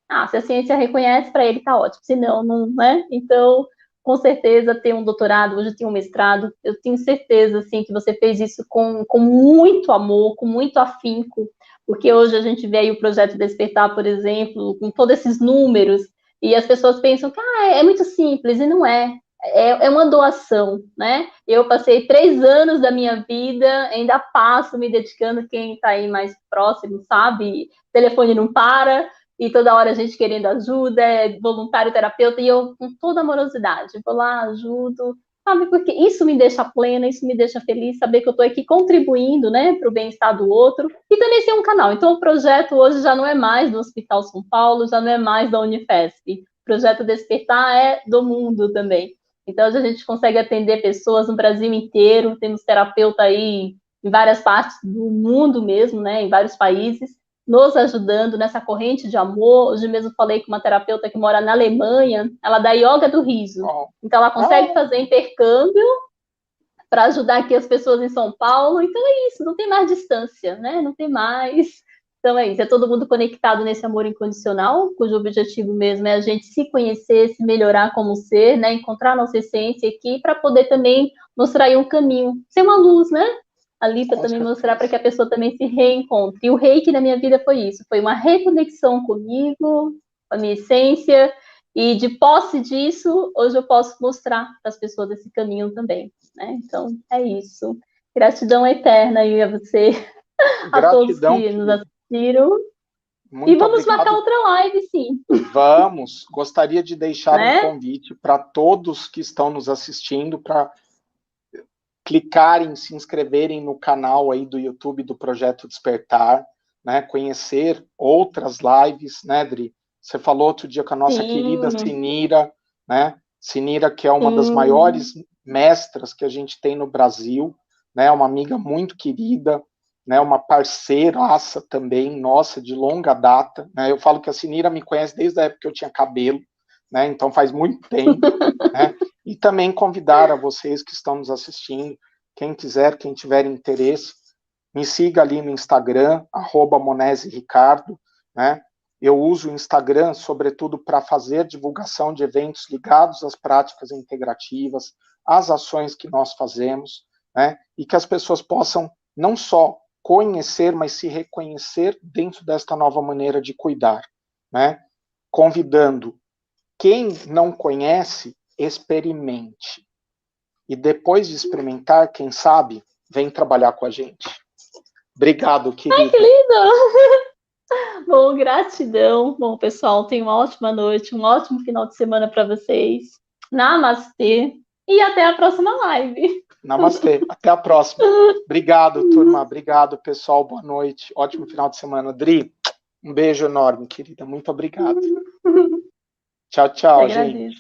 Ah, se a ciência reconhece, para ele tá ótimo. Se não, não, né? Então, com certeza, ter um doutorado, hoje eu tenho um mestrado, eu tenho certeza, assim, que você fez isso com muito amor, com muito afinco, porque hoje a gente vê aí o Projeto Despertar, por exemplo, com todos esses números, e as pessoas pensam que é muito simples, e não é. É uma doação, né? Eu passei 3 anos da minha vida, ainda passo me dedicando, quem está aí mais próximo, sabe? O telefone não para, e toda hora a gente querendo ajuda, é voluntário terapeuta, e eu com toda amorosidade, vou lá, ajudo, sabe, porque isso me deixa plena, isso me deixa feliz, saber que eu estou aqui contribuindo, né, para o bem-estar do outro, e também ser um canal. Então o projeto hoje já não é mais do Hospital São Paulo, já não é mais da Unifesp, o projeto Despertar é do mundo também. Então a gente consegue atender pessoas no Brasil inteiro, temos terapeuta aí em várias partes do mundo mesmo, né, em vários países, nos ajudando nessa corrente de amor. Hoje mesmo falei com uma terapeuta que mora na Alemanha, ela dá yoga do riso. Então ela consegue fazer intercâmbio para ajudar aqui as pessoas em São Paulo. Então é isso, não tem mais distância, né? Não tem mais. Então é isso, é todo mundo conectado nesse amor incondicional, cujo objetivo mesmo é a gente se conhecer, se melhorar como ser, né? Encontrar nossa essência aqui para poder também mostrar aí um caminho, ser uma luz, né? Ali para também mostrar para que a pessoa também se reencontre. E o reiki na minha vida foi isso, foi uma reconexão comigo, com a minha essência, e de posse disso, hoje eu posso mostrar para as pessoas esse caminho também, né? Então, é isso. Gratidão eterna aí a você, a todos que nos assistiram. E vamos marcar outra live, sim. Vamos. Gostaria de deixar um convite para todos que estão nos assistindo para clicarem, se inscreverem no canal aí do YouTube do Projeto Despertar, né? Conhecer outras lives, né, Dri? Você falou outro dia com a nossa querida Sinira, né? Sinira, que é uma das maiores mestras que a gente tem no Brasil, né? Uma amiga muito querida, né? Uma parceiraça também, nossa, de longa data, né? Eu falo que a Sinira me conhece desde a época que eu tinha cabelo, né? Então faz muito tempo, né? E também convidar a vocês que estão nos assistindo, quem quiser, quem tiver interesse, me siga ali no Instagram, @MoneseRicardo, né? Eu uso o Instagram, sobretudo, para fazer divulgação de eventos ligados às práticas integrativas, às ações que nós fazemos, né? E que as pessoas possam não só conhecer, mas se reconhecer dentro desta nova maneira de cuidar, né? Convidando quem não conhece, experimente. E depois de experimentar, quem sabe, vem trabalhar com a gente. Obrigado, querida. Ai, que lindo! Bom, gratidão. Bom, pessoal, tenham uma ótima noite, um ótimo final de semana para vocês. Namastê. E até a próxima live. Namastê. Até a próxima. Obrigado, turma. Obrigado, pessoal. Boa noite. Ótimo final de semana. Dri, um beijo enorme, querida. Muito obrigado. Tchau, tchau, gente.